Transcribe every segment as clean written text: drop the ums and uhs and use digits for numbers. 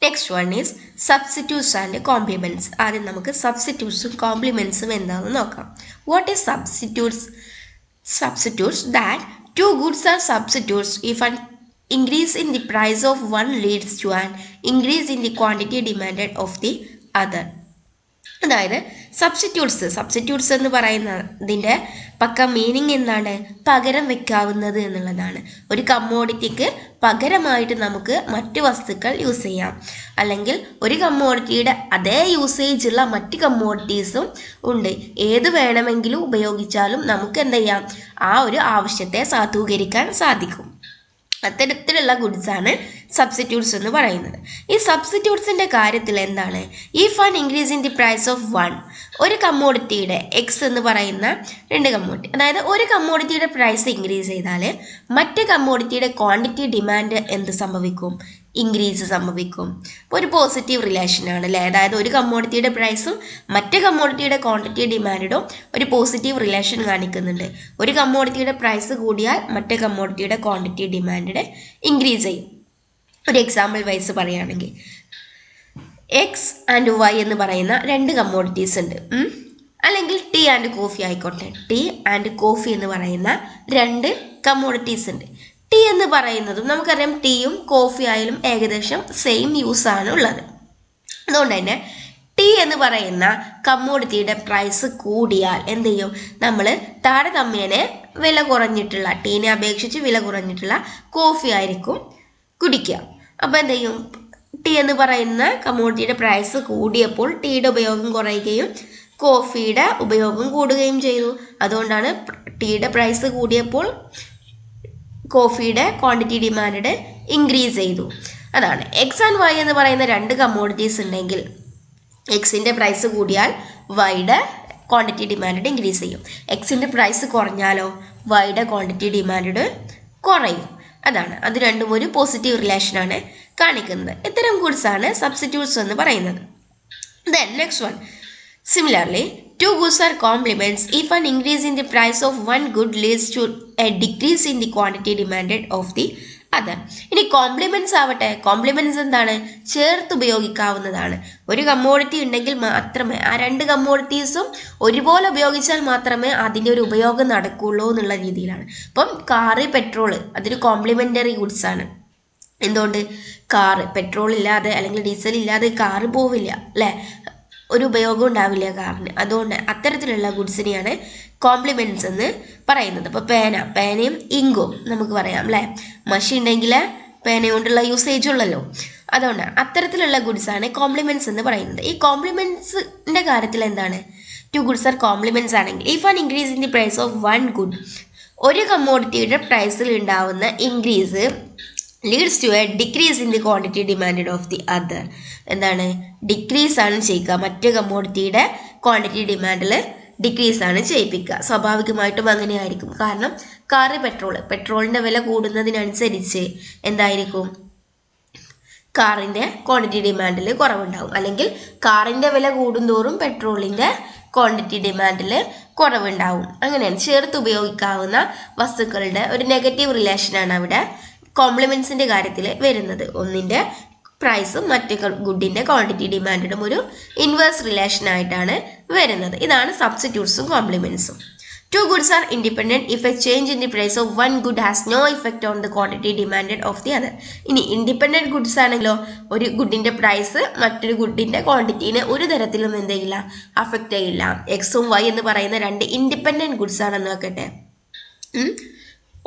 Next one is substitutes and compliments. ആദ്യം നമുക്ക് സബ്സ്റ്റിറ്റ്യൂട്ട്സും കോംപ്ലിമെൻറ്റ്സും എന്താണെന്ന് നോക്കാം. What is substitutes? Substitutes that two goods are substitutes if an increase in the price of one leads to an increase in the quantity demanded of the other. അതായത് substitutes എന്ന് പറയുന്നതിൻ്റെ പക്ക meaning എന്താണ്? പകരം വെക്കാവുന്നത് എന്നുള്ളതാണ്. ഒരു കമ്മോഡിറ്റിക്ക് പകരമായിട്ട് നമുക്ക് മറ്റ് വസ്തുക്കൾ യൂസ് ചെയ്യാം, അല്ലെങ്കിൽ ഒരു കമ്മോഡിറ്റിയുടെ അതേ യൂസേജ് ഉള്ള മറ്റ് കമ്മോഡിറ്റീസും ഉണ്ട്. ഏത് വേണമെങ്കിലും ഉപയോഗിച്ചാലും നമുക്ക് എന്ത് ചെയ്യാം? ആ ഒരു ആവശ്യത്തെ സാധൂകരിക്കാൻ സാധിക്കും. അത്തരത്തിലുള്ള ഗുഡ്സാണ് സബ്സ്റ്റിറ്റ്യൂട്ട്സ് എന്ന് പറയുന്നത്. ഈ സബ്സ്റ്റിറ്റ്യൂട്ട്സിൻ്റെ കാര്യത്തിൽ എന്താണ്? If an increase in the price of one, ഒരു കമ്മോഡിറ്റിയുടെ എക്സ് എന്ന് പറയുന്ന രണ്ട് കമ്മോഡിറ്റി, അതായത് ഒരു കമ്മോഡിറ്റിയുടെ പ്രൈസ് ഇൻക്രീസ് ചെയ്താൽ മറ്റ് കമ്മോഡിറ്റിയുടെ ക്വാണ്ടിറ്റി ഡിമാൻഡ് എന്ത് സംഭവിക്കും? ഇൻക്രീസ് സംഭവിക്കും. ഇപ്പോൾ ഒരു പോസിറ്റീവ് റിലേഷനാണ് അല്ലേ? അതായത് ഒരു കമ്മോഡിറ്റിയുടെ പ്രൈസും മറ്റ് കമ്മോഡിറ്റിയുടെ ക്വാണ്ടിറ്റി ഡിമാൻഡും ഒരു പോസിറ്റീവ് റിലേഷൻ കാണിക്കുന്നുണ്ട്. ഒരു കമ്മോഡിറ്റിയുടെ പ്രൈസ് കൂടിയാൽ മറ്റേ കമ്മോഡിറ്റിയുടെ ക്വാണ്ടിറ്റി ഡിമാൻഡ് ഇൻക്രീസ് ചെയ്യും. ഒരു എക്സാമ്പിൾ വൈസ് പറയുകയാണെങ്കിൽ എക്സ് ആൻഡ് വൈ എന്ന് പറയുന്ന രണ്ട് കമ്മോഡിറ്റീസ് ഉണ്ട്, അല്ലെങ്കിൽ ടീ ആൻഡ് കോഫി ആയിക്കോട്ടെ. ടീ ആൻഡ് കോഫി എന്ന് പറയുന്ന രണ്ട് കമ്മോഡിറ്റീസ് ഉണ്ട്. ടീ എന്ന് പറയുന്നതും നമുക്കറിയാം ടീയും കോഫി ആയാലും ഏകദേശം സെയിം യൂസ് ആണ് ഉള്ളത്. അതുകൊണ്ട് തന്നെ ടീ എന്ന് പറയുന്ന കമ്മോഡിറ്റിയുടെ പ്രൈസ് കൂടിയാൽ എന്ത് ചെയ്യും? നമ്മൾ താരതമ്യേന വില കുറഞ്ഞിട്ടുള്ള, ടീനെ അപേക്ഷിച്ച് വില കുറഞ്ഞിട്ടുള്ള കോഫി ആയിരിക്കും കുടിക്കുക. അപ്പോൾ എന്ത് ചെയ്യും? ടീ എന്ന് പറയുന്ന കമ്മോഡിറ്റിയുടെ പ്രൈസ് കൂടിയപ്പോൾ ടീയുടെ ഉപയോഗം കുറയുകയും കോഫിയുടെ ഉപയോഗം കൂടുകയും ചെയ്തു. അതുകൊണ്ടാണ് ടീയുടെ പ്രൈസ് കൂടിയപ്പോൾ കോഫിയുടെ ക്വാണ്ടിറ്റി ഡിമാൻഡ് ഇൻക്രീസ് ചെയ്തു. അതാണ്. എക്സ് ആൻഡ് വൈ എന്ന് പറയുന്ന രണ്ട് കമ്മോഡിറ്റീസ് ഉണ്ടെങ്കിൽ എക്സിൻ്റെ പ്രൈസ് കൂടിയാൽ വൈയുടെ ക്വാണ്ടിറ്റി ഡിമാൻഡ് ഇൻക്രീസ് ചെയ്യും. എക്സിൻ്റെ പ്രൈസ് കുറഞ്ഞാലോ വൈയുടെ ക്വാണ്ടിറ്റി ഡിമാൻഡ് കുറയും. അതാണ്. അത് രണ്ടും ഒരു പോസിറ്റീവ് റിലേഷനാണ് കാണിക്കുന്നത്. ഇത്തരം ഗുഡ്സാണ് സബ്സ്റ്റിറ്റ്യൂട്ട്സ് എന്ന് പറയുന്നത്. Then next one, similarly two goods are complements if an increase in the price of one good leads to a decrease in the quantity demanded of the other. ഇനി കോംപ്ലിമെന്റ്സ് ആവട്ടെ. Compliments എന്താണ്? ചേർത്ത് ഉപയോഗിക്കാവുന്നതാണ്. ഒരു commodity ഉണ്ടെങ്കിൽ മാത്രമേ ആ രണ്ട് കമ്മോഡിറ്റീസും ഒരുപോലെ ഉപയോഗിച്ചാൽ മാത്രമേ അതിൻ്റെ ഒരു ഉപയോഗം നടക്കുകയുള്ളൂ എന്നുള്ള രീതിയിലാണ്. ഇപ്പം കാറ്, പെട്രോള് അതൊരു കോംപ്ലിമെൻ്ററി ഗുഡ്സ് ആണ്. എന്തുകൊണ്ട്? കാറ് പെട്രോൾ ഇല്ലാതെ അല്ലെങ്കിൽ ഡീസൽ ഇല്ലാതെ കാറ് പോവില്ല അല്ലേ? ഒരു ഉപയോഗം ഉണ്ടാവില്ല കാറിന്. അതുകൊണ്ട് അത്തരത്തിലുള്ള ഗുഡ്സിനെയാണ് കോംപ്ലിമെൻറ്റ്സ് എന്ന് പറയുന്നത്. അപ്പോൾ പേനയും ഇങ്കും നമുക്ക് പറയാം അല്ലേ? മഷി ഉണ്ടെങ്കിൽ പേന കൊണ്ടുള്ള യൂസേജ് ഉള്ളല്ലോ. അതുകൊണ്ട് അത്തരത്തിലുള്ള ഗുഡ്സാണ് കോംപ്ലിമെൻറ്റ്സ് എന്ന് പറയുന്നത്. ഈ കോംപ്ലിമെൻറ്റ്സിൻ്റെ കാര്യത്തിൽ എന്താണ്? ടു ഗുഡ്സ് ആർ കോംപ്ലിമെൻറ്റ്സ് ആണെങ്കിൽ if an increase in the price of one good, ഒരു കമ്മോഡിറ്റിയുടെ പ്രൈസിൽ ഉണ്ടാവുന്ന increase leads to a decrease in the quantity demand of the other. എന്താണ്? ഡിക്രീസ് ആണ് ചെയ്യുക. മറ്റ് കമ്മോഡിറ്റിയുടെ ക്വാണ്ടിറ്റി ഡിമാൻഡിൽ ഡിക്രീസ് ആണ് ചെയ്യിപ്പിക്കുക. സ്വാഭാവികമായിട്ടും അങ്ങനെ ആയിരിക്കും. കാരണം കാറ്, പെട്രോളിൻ്റെ വില കൂടുന്നതിനനുസരിച്ച് എന്തായിരിക്കും? കാറിൻ്റെ ക്വാണ്ടിറ്റി ഡിമാൻഡിൽ കുറവുണ്ടാവും. അല്ലെങ്കിൽ കാറിൻ്റെ വില കൂടുന്തോറും പെട്രോളിൻ്റെ ക്വാണ്ടിറ്റി ഡിമാൻഡിൽ കുറവുണ്ടാവും. അങ്ങനെയാണ് ചേർത്ത് ഉപയോഗിക്കാവുന്ന വസ്തുക്കളുടെ ഒരു നെഗറ്റീവ് റിലേഷനാണ് അവിടെ കോംപ്ലിമെൻറ്റ്സിൻ്റെ കാര്യത്തിൽ വരുന്നത്. ഒന്നിൻ്റെ പ്രൈസും മറ്റേ ഗുഡിൻ്റെ ക്വാണ്ടിറ്റി ഡിമാൻഡും ഒരു ഇൻവേഴ്സ് റിലേഷൻ ആയിട്ടാണ് വരുന്നത്. ഇതാണ് സബ്സ്റ്റിറ്റ്യൂട്ട്സും കോംപ്ലിമെൻറ്റ്സും. Two goods are independent if a change in the price of one good has no effect on the quantity demanded of the other. ഇനി ഇൻഡിപെൻഡൻറ്റ് ഗുഡ്സ് ആണെങ്കിലോ ഒരു ഗുഡിൻ്റെ പ്രൈസ് മറ്റൊരു ഗുഡിൻ്റെ ക്വാണ്ടിറ്റീനെ ഒരു തരത്തിലും എന്ത് ചെയ്യില്ല? അഫക്റ്റ് ചെയ്യില്ല. എക്സും വൈ എന്ന് പറയുന്ന രണ്ട് ഇൻഡിപെൻഡൻറ്റ് ഗുഡ്സ് ആണെന്ന് വെക്കട്ടെ.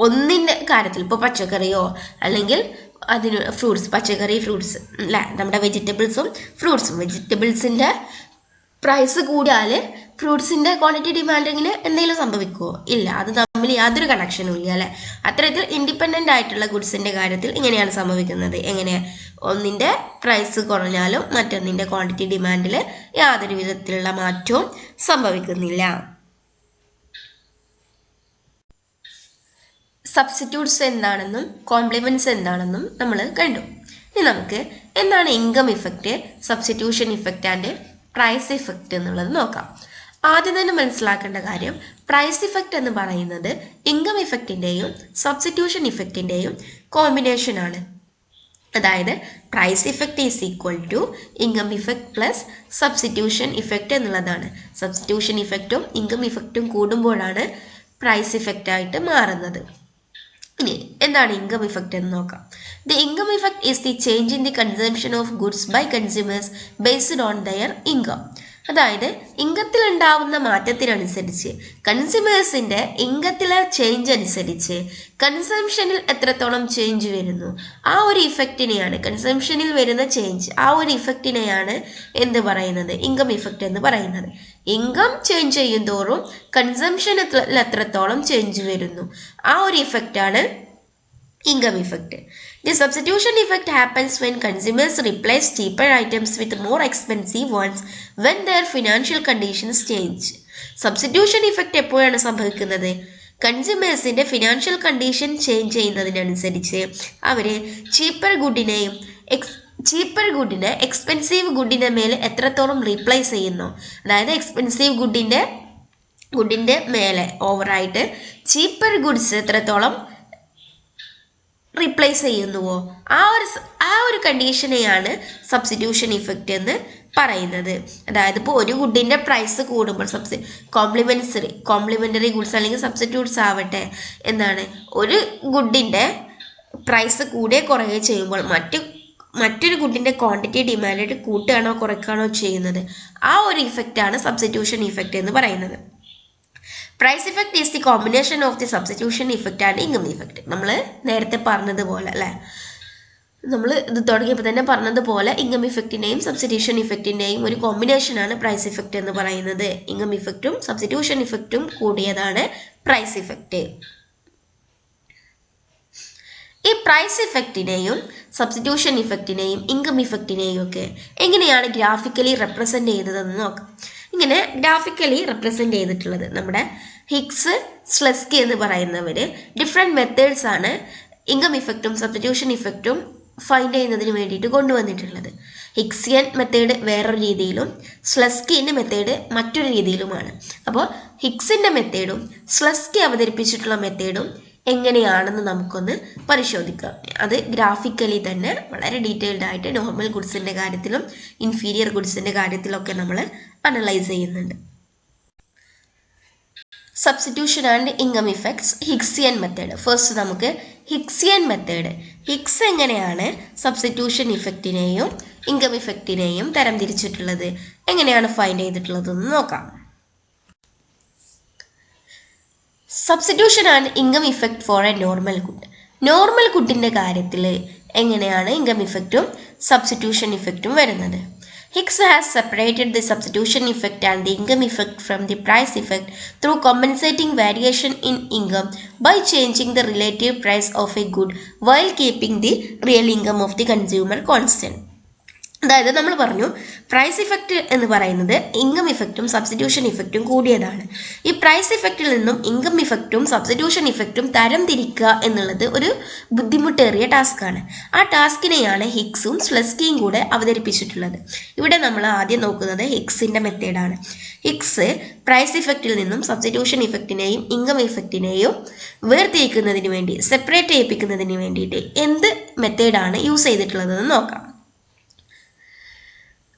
ഒന്നിൻ്റെ കാര്യത്തിൽ ഇപ്പോൾ പച്ചക്കറിയോ അല്ലെങ്കിൽ അതിന് ഫ്രൂട്ട്സ് അല്ലേ? നമ്മുടെ വെജിറ്റബിൾസും ഫ്രൂട്ട്സും, വെജിറ്റബിൾസിൻ്റെ പ്രൈസ് കൂടിയാൽ ഫ്രൂട്ട്സിൻ്റെ ക്വാണ്ടിറ്റി ഡിമാൻഡിങ്ങിന് എന്തെങ്കിലും സംഭവിക്കുമോ? ഇല്ല. അത് തമ്മിൽ യാതൊരു കണക്ഷനും ഇല്ല അല്ലേ? അത്തരത്തിൽ ഇൻഡിപെൻഡൻ്റ് ആയിട്ടുള്ള ഗുഡ്സിൻ്റെ കാര്യത്തിൽ ഇങ്ങനെയാണ് സംഭവിക്കുന്നത്. എങ്ങനെ? ഒന്നിൻ്റെ പ്രൈസ് കുറഞ്ഞാലും മറ്റൊന്നിൻ്റെ ക്വാണ്ടിറ്റി ഡിമാൻഡിൽ യാതൊരു വിധത്തിലുള്ള മാറ്റവും സംഭവിക്കുന്നില്ല. സബ്സ്റ്റിറ്റ്യൂട്ട്സ് എന്താണെന്നും കോംപ്ലിമെൻറ്റ്സ് എന്താണെന്നും നമ്മൾ കണ്ടു. ഇനി നമുക്ക് എന്താണ് income effect, substitution effect and price effect എന്നുള്ളത് നോക്കാം. ആദ്യം തന്നെ മനസ്സിലാക്കേണ്ട കാര്യം, പ്രൈസ് ഇഫക്റ്റ് എന്ന് പറയുന്നത് ഇൻകം ഇഫക്റ്റിൻ്റെയും സബ്സ്റ്റിറ്റ്യൂഷൻ ഇഫക്റ്റിൻ്റെയും കോമ്പിനേഷനാണ്. അതായത് price effect is equal to income effect plus substitution effect എന്നുള്ളതാണ്. സബ്സ്റ്റിറ്റ്യൂഷൻ ഇഫക്റ്റും ഇൻകം ഇഫക്റ്റും കൂടുമ്പോഴാണ് പ്രൈസ് ഇഫക്റ്റ് ആയിട്ട് മാറുന്നത്. ഇനി എന്താണ് ഇൻകം ഇഫക്റ്റ് എന്ന് നോക്കാം. The income effect is the change in the consumption of goods by consumers based on their income. അതായത് ഇൻകത്തിൽ ഉണ്ടാവുന്ന മാറ്റത്തിനനുസരിച്ച് കൺസ്യൂമേഴ്സിൻ്റെ ഇൻകത്തിലെ ചേഞ്ച് അനുസരിച്ച് കൺസംഷനിൽ എത്രത്തോളം ചേഞ്ച് വരുന്നു ആ ഒരു ഇഫക്റ്റിനെയാണ്, കൺസംഷനിൽ വരുന്ന ചേഞ്ച് ആ ഒരു ഇഫക്റ്റിനെയാണ് എന്ത് പറയുന്നത്, ഇൻകം ഇഫക്റ്റ് എന്ന് പറയുന്നത്. ഇൻകം ചേഞ്ച് ചെയ്യും തോറും കൺസംഷനിൽ എത്രത്തോളം ചേഞ്ച് വരുന്നു ആ ഒരു ഇഫക്റ്റാണ് income effect. The substitution effect happens when consumers replace cheaper items with more expensive ones when their financial conditions change. Substitution effect എപ്പോഴാണ് സംഭവിക്കുന്നത്? കൺസ്യൂമേഴ്സിൻ്റെ ഫിനാൻഷ്യൽ കണ്ടീഷൻ ചേഞ്ച് ചെയ്യുന്നതിനനുസരിച്ച് അവർ ചീപ്പർ ഗുഡിനെ എക്സ്പെൻസീവ് ഗുഡിൻ്റെ മേലെ എത്രത്തോളം റീപ്ലേസ് ചെയ്യുന്നു, അതായത് എക്സ്പെൻസീവ് ഗുഡിൻ്റെ മേലെ ഓവറായിട്ട് ചീപ്പർ ഗുഡ്സ് എത്രത്തോളം replace ചെയ്യുന്നുവോ ആ ഒരു കണ്ടീഷനെയാണ് സബ്സ്റ്റിറ്റ്യൂഷൻ ഇഫക്റ്റ് എന്ന് പറയുന്നത്. അതായത് ഇപ്പോൾ ഒരു ഗുഡിൻ്റെ പ്രൈസ് കൂടുമ്പോൾ കോംപ്ലിമെൻ്ററി ഗുഡ്സ് അല്ലെങ്കിൽ സബ്സ്റ്റിറ്റ്യൂട്ട്സ് ആവട്ടെ, എന്താണ് ഒരു ഗുഡിൻ്റെ പ്രൈസ് കൂടെ കുറയുകയോ ചെയ്യുമ്പോൾ മറ്റൊരു ഗുഡിൻ്റെ ക്വാണ്ടിറ്റി ഡിമാൻഡ് കൂട്ടുകയാണോ കുറയ്ക്കുകയാണോ ചെയ്യുന്നത്, ആ ഒരു ഇഫക്റ്റാണ് സബ്സ്റ്റിറ്റ്യൂഷൻ ഇഫക്റ്റ് എന്ന് പറയുന്നത്. Price effect is the combination of the substitution effect and income effect. നമ്മൾ നേരത്തെ പറഞ്ഞതുപോലെ അല്ലേ, നമ്മൾ ഇത് തുടങ്ങിയപ്പോൾ തന്നെ പറഞ്ഞതുപോലെ ഇൻകം ഇഫക്റ്റിൻ്റെയും സബ്സ്റ്റിറ്റ്യൂഷൻ ഇഫക്റ്റിൻ്റെയും ഒരു കോമ്പിനേഷനാണ് പ്രൈസ് ഇഫക്റ്റ് എന്ന് പറയുന്നത്. ഇൻകം ഇഫക്റ്റും സബ്സ്റ്റിറ്റ്യൂഷൻ ഇഫക്റ്റും കൂടിയതാണ് പ്രൈസ് ഇഫക്റ്റ്. ഈ പ്രൈസ് ഇഫക്റ്റിനെയും സബ്സ്റ്റിറ്റ്യൂഷൻ ഇഫക്റ്റിനെയും ഇൻകം ഇഫക്റ്റിനെയും ഒക്കെ എങ്ങനെയാണ് ഗ്രാഫിക്കലി റെപ്രസെൻ്റ് ചെയ്തതെന്ന് നോക്കാം. ഇങ്ങനെ ഗ്രാഫിക്കലി റെപ്രസെൻ്റ് ചെയ്തിട്ടുള്ളത് നമ്മുടെ ഹിഗ്സ്, സ്ലെസ്കി എന്ന് പറയുന്നവർ ഡിഫറെൻറ്റ് മെത്തേഡ്സ് ആണ് ഇൻകം ഇഫക്റ്റും സബ്സ്റ്റിറ്റ്യൂഷൻ ഇഫക്റ്റും ഫൈൻഡ് ചെയ്യുന്നതിന് വേണ്ടിയിട്ട് കൊണ്ടുവന്നിട്ടുള്ളത്. ഹിഗ്സിയൻ മെത്തേഡ് വേറൊരു രീതിയിലും സ്ലെസ്കിൻ്റെ മെത്തേഡ് മറ്റൊരു രീതിയിലുമാണ്. അപ്പോൾ ഹിഗ്സിൻ്റെ മെത്തേഡും സ്ലെസ്കി അവതരിപ്പിച്ചിട്ടുള്ള മെത്തേഡും എങ്ങനെയാണെന്ന് നമുക്കൊന്ന് പരിശോധിക്കാം. അത് ഗ്രാഫിക്കലി തന്നെ വളരെ ഡീറ്റെയിൽഡ് ആയിട്ട് നോർമൽ ഗുഡ്സിൻ്റെ കാര്യത്തിലും ഇൻഫീരിയർ ഗുഡ്സിൻ്റെ കാര്യത്തിലൊക്കെ നമ്മൾ അനലൈസ് ചെയ്യുന്നുണ്ട്. Substitution and income effects, Hicksian method. First നമുക്ക് ഹിഗ്സിയൻ മെത്തേഡ്, ഹിഗ്സ് എങ്ങനെയാണ് സബ്സ്റ്റിറ്റ്യൂഷൻ ഇഫക്റ്റിനെയും ഇൻകം ഇഫക്റ്റിനെയും തരംതിരിച്ചിട്ടുള്ളത്, എങ്ങനെയാണ് ഫൈൻഡ് ചെയ്തിട്ടുള്ളതെന്ന് നോക്കാം. Substitution and income effect for a normal good. Normal ഗുഡിൻ്റെ കാര്യത്തിൽ എങ്ങനെയാണ് ഇൻകം ഇഫക്റ്റും സബ്സ്റ്റിറ്റ്യൂഷൻ ഇഫക്റ്റും വരുന്നത്? Hicks has separated the substitution effect and the income effect from the price effect through compensating variation in income by changing the relative price of a good while keeping the real income of the consumer constant. അതായത് നമ്മൾ പറഞ്ഞു price effect എന്ന് പറയുന്നത് income ഇഫക്റ്റും substitution ഇഫക്റ്റും കൂടിയതാണ്. ഈ price ഇഫക്റ്റിൽ നിന്നും income ഇഫക്റ്റും substitution ഇഫക്റ്റും തരംതിരിക്കുക എന്നുള്ളത് ഒരു ബുദ്ധിമുട്ടേറിയ ടാസ്ക്കാണ്. ആ ടാസ്കിനെയാണ് ഹിഗ്സും സ്ലെസ്കിയും കൂടെ അവതരിപ്പിച്ചിട്ടുള്ളത്. ഇവിടെ നമ്മൾ ആദ്യം നോക്കുന്നത് ഹിഗ്സിൻ്റെ മെത്തേഡാണ്. ഹിഗ്സ് പ്രൈസ് ഇഫക്റ്റിൽ നിന്നും സബ്സ്റ്റിറ്റ്യൂഷൻ ഇഫക്റ്റിനെയും ഇൻകം ഇഫക്റ്റിനെയും വേർതിരിക്കുന്നതിന് വേണ്ടി, സെപ്പറേറ്റ് ചെയ്യിപ്പിക്കുന്നതിന് വേണ്ടിയിട്ട് എന്ത് മെത്തേഡാണ് യൂസ് ചെയ്തിട്ടുള്ളതെന്ന് നോക്കാം.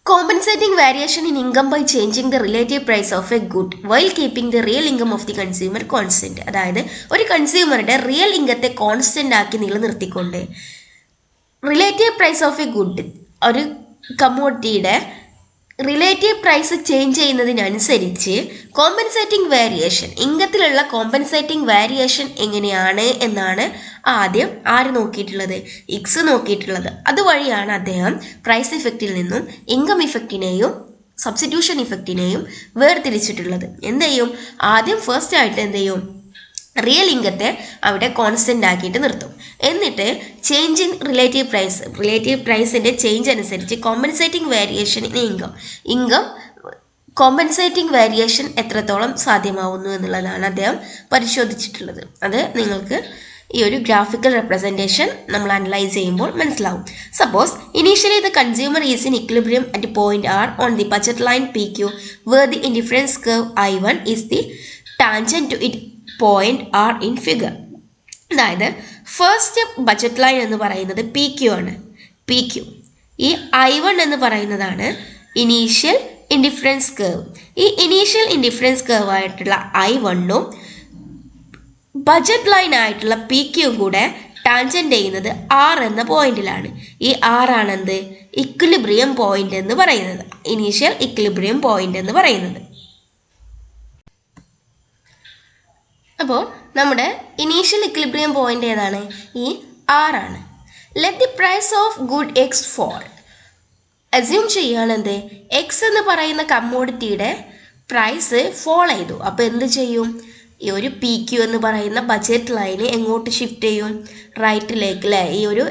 Compensating variation in income by changing the relative price of a good while keeping the real income of the consumer constant. അതായത് ഒരു കൺസ്യൂമറുടെ റിയൽ ഇൻകത്തെ കോൺസ്റ്റൻ്റ് ആക്കി നിലനിർത്തിക്കൊണ്ട് relative price of a good, ഒരു കമ്മോഡിറ്റിയുടെ റിലേറ്റീവ് പ്രൈസ് ചേഞ്ച് ചെയ്യുന്നതിനനുസരിച്ച് compensating variation, ഇൻകത്തിലുള്ള compensating variation എങ്ങനെയാണ് എന്നാണ് ആദ്യം ആര് നോക്കിയിട്ടുള്ളത്? ഹിഗ്സ് നോക്കിയിട്ടുള്ളത്. അതുവഴിയാണ് അദ്ദേഹം പ്രൈസ് ഇഫക്റ്റിൽ നിന്നും ഇൻകം ഇഫക്റ്റിനെയും സബ്സ്റ്റിറ്റ്യൂഷൻ ഇഫക്റ്റിനെയും വേർതിരിച്ചിട്ടുള്ളത്. എന്ത് ചെയ്യും? ആദ്യം ഫസ്റ്റ് ആയിട്ട് എന്ത് ചെയ്യും? റിയൽ ഇൻകത്തെ അവിടെ കോൺസ്റ്റൻ്റ് ആക്കിയിട്ട് നിർത്തും. എന്നിട്ട് ചേഞ്ച് ഇൻ റിലേറ്റീവ് പ്രൈസിൻ്റെ ചേഞ്ച് അനുസരിച്ച് compensating variation in income compensating variation എത്രത്തോളം സാധ്യമാവുന്നു എന്നുള്ളതാണ് അദ്ദേഹം പരിശോധിച്ചിട്ടുള്ളത്. അത് നിങ്ങൾക്ക് ഈ ഒരു ഗ്രാഫിക്കൽ റെപ്രസെൻറ്റേഷൻ നമ്മൾ അനലൈസ് ചെയ്യുമ്പോൾ മനസ്സിലാവും. Suppose initially the consumer is in equilibrium at point R on the budget line PQ where the indifference curve I1 is the tangent to it point R in figure. അതായത് first budget line എന്ന് പറയുന്നത് PQ ആണ്. P Q. ഈ I1 എന്ന് പറയുന്നതാണ് initial indifference curve. ഈ initial indifference curve ആയിട്ടുള്ള I1ഉം ബജറ്റ് ലൈൻ ആയിട്ടുള്ള പി ക്യൂവും കൂടെ ടാൻജന്റ് ചെയ്യുന്നത് R എന്ന പോയിന്റിലാണ്. ഈ R ആണെന്ത് ഇക്വിലിബ്രിയം പോയിന്റ് എന്ന് പറയുന്നത്, ഇനീഷ്യൽ ഇക്വിലിബ്രിയം പോയിന്റ് എന്ന് പറയുന്നത്. അപ്പോൾ നമ്മുടെ ഇനീഷ്യൽ ഇക്വിലിബ്രിയം പോയിന്റ് ഏതാണ്? ഈ R ആണ്. Let the price of good X fall. Assume ചെയ്യുകയാണെന്ത് എക്സ് എന്ന് പറയുന്ന കമ്മോഡിറ്റിയുടെ പ്രൈസ് ഫോൾ ചെയ്തു. അപ്പോൾ എന്ത് ചെയ്യും? ഈ ഒരു പി ക്യു എന്ന് പറയുന്ന ബജറ്റ് ലൈന് എങ്ങോട്ട് ഷിഫ്റ്റ് ചെയ്യും? റൈറ്റിലേക്ക് അല്ലേ? ഈ ഒരു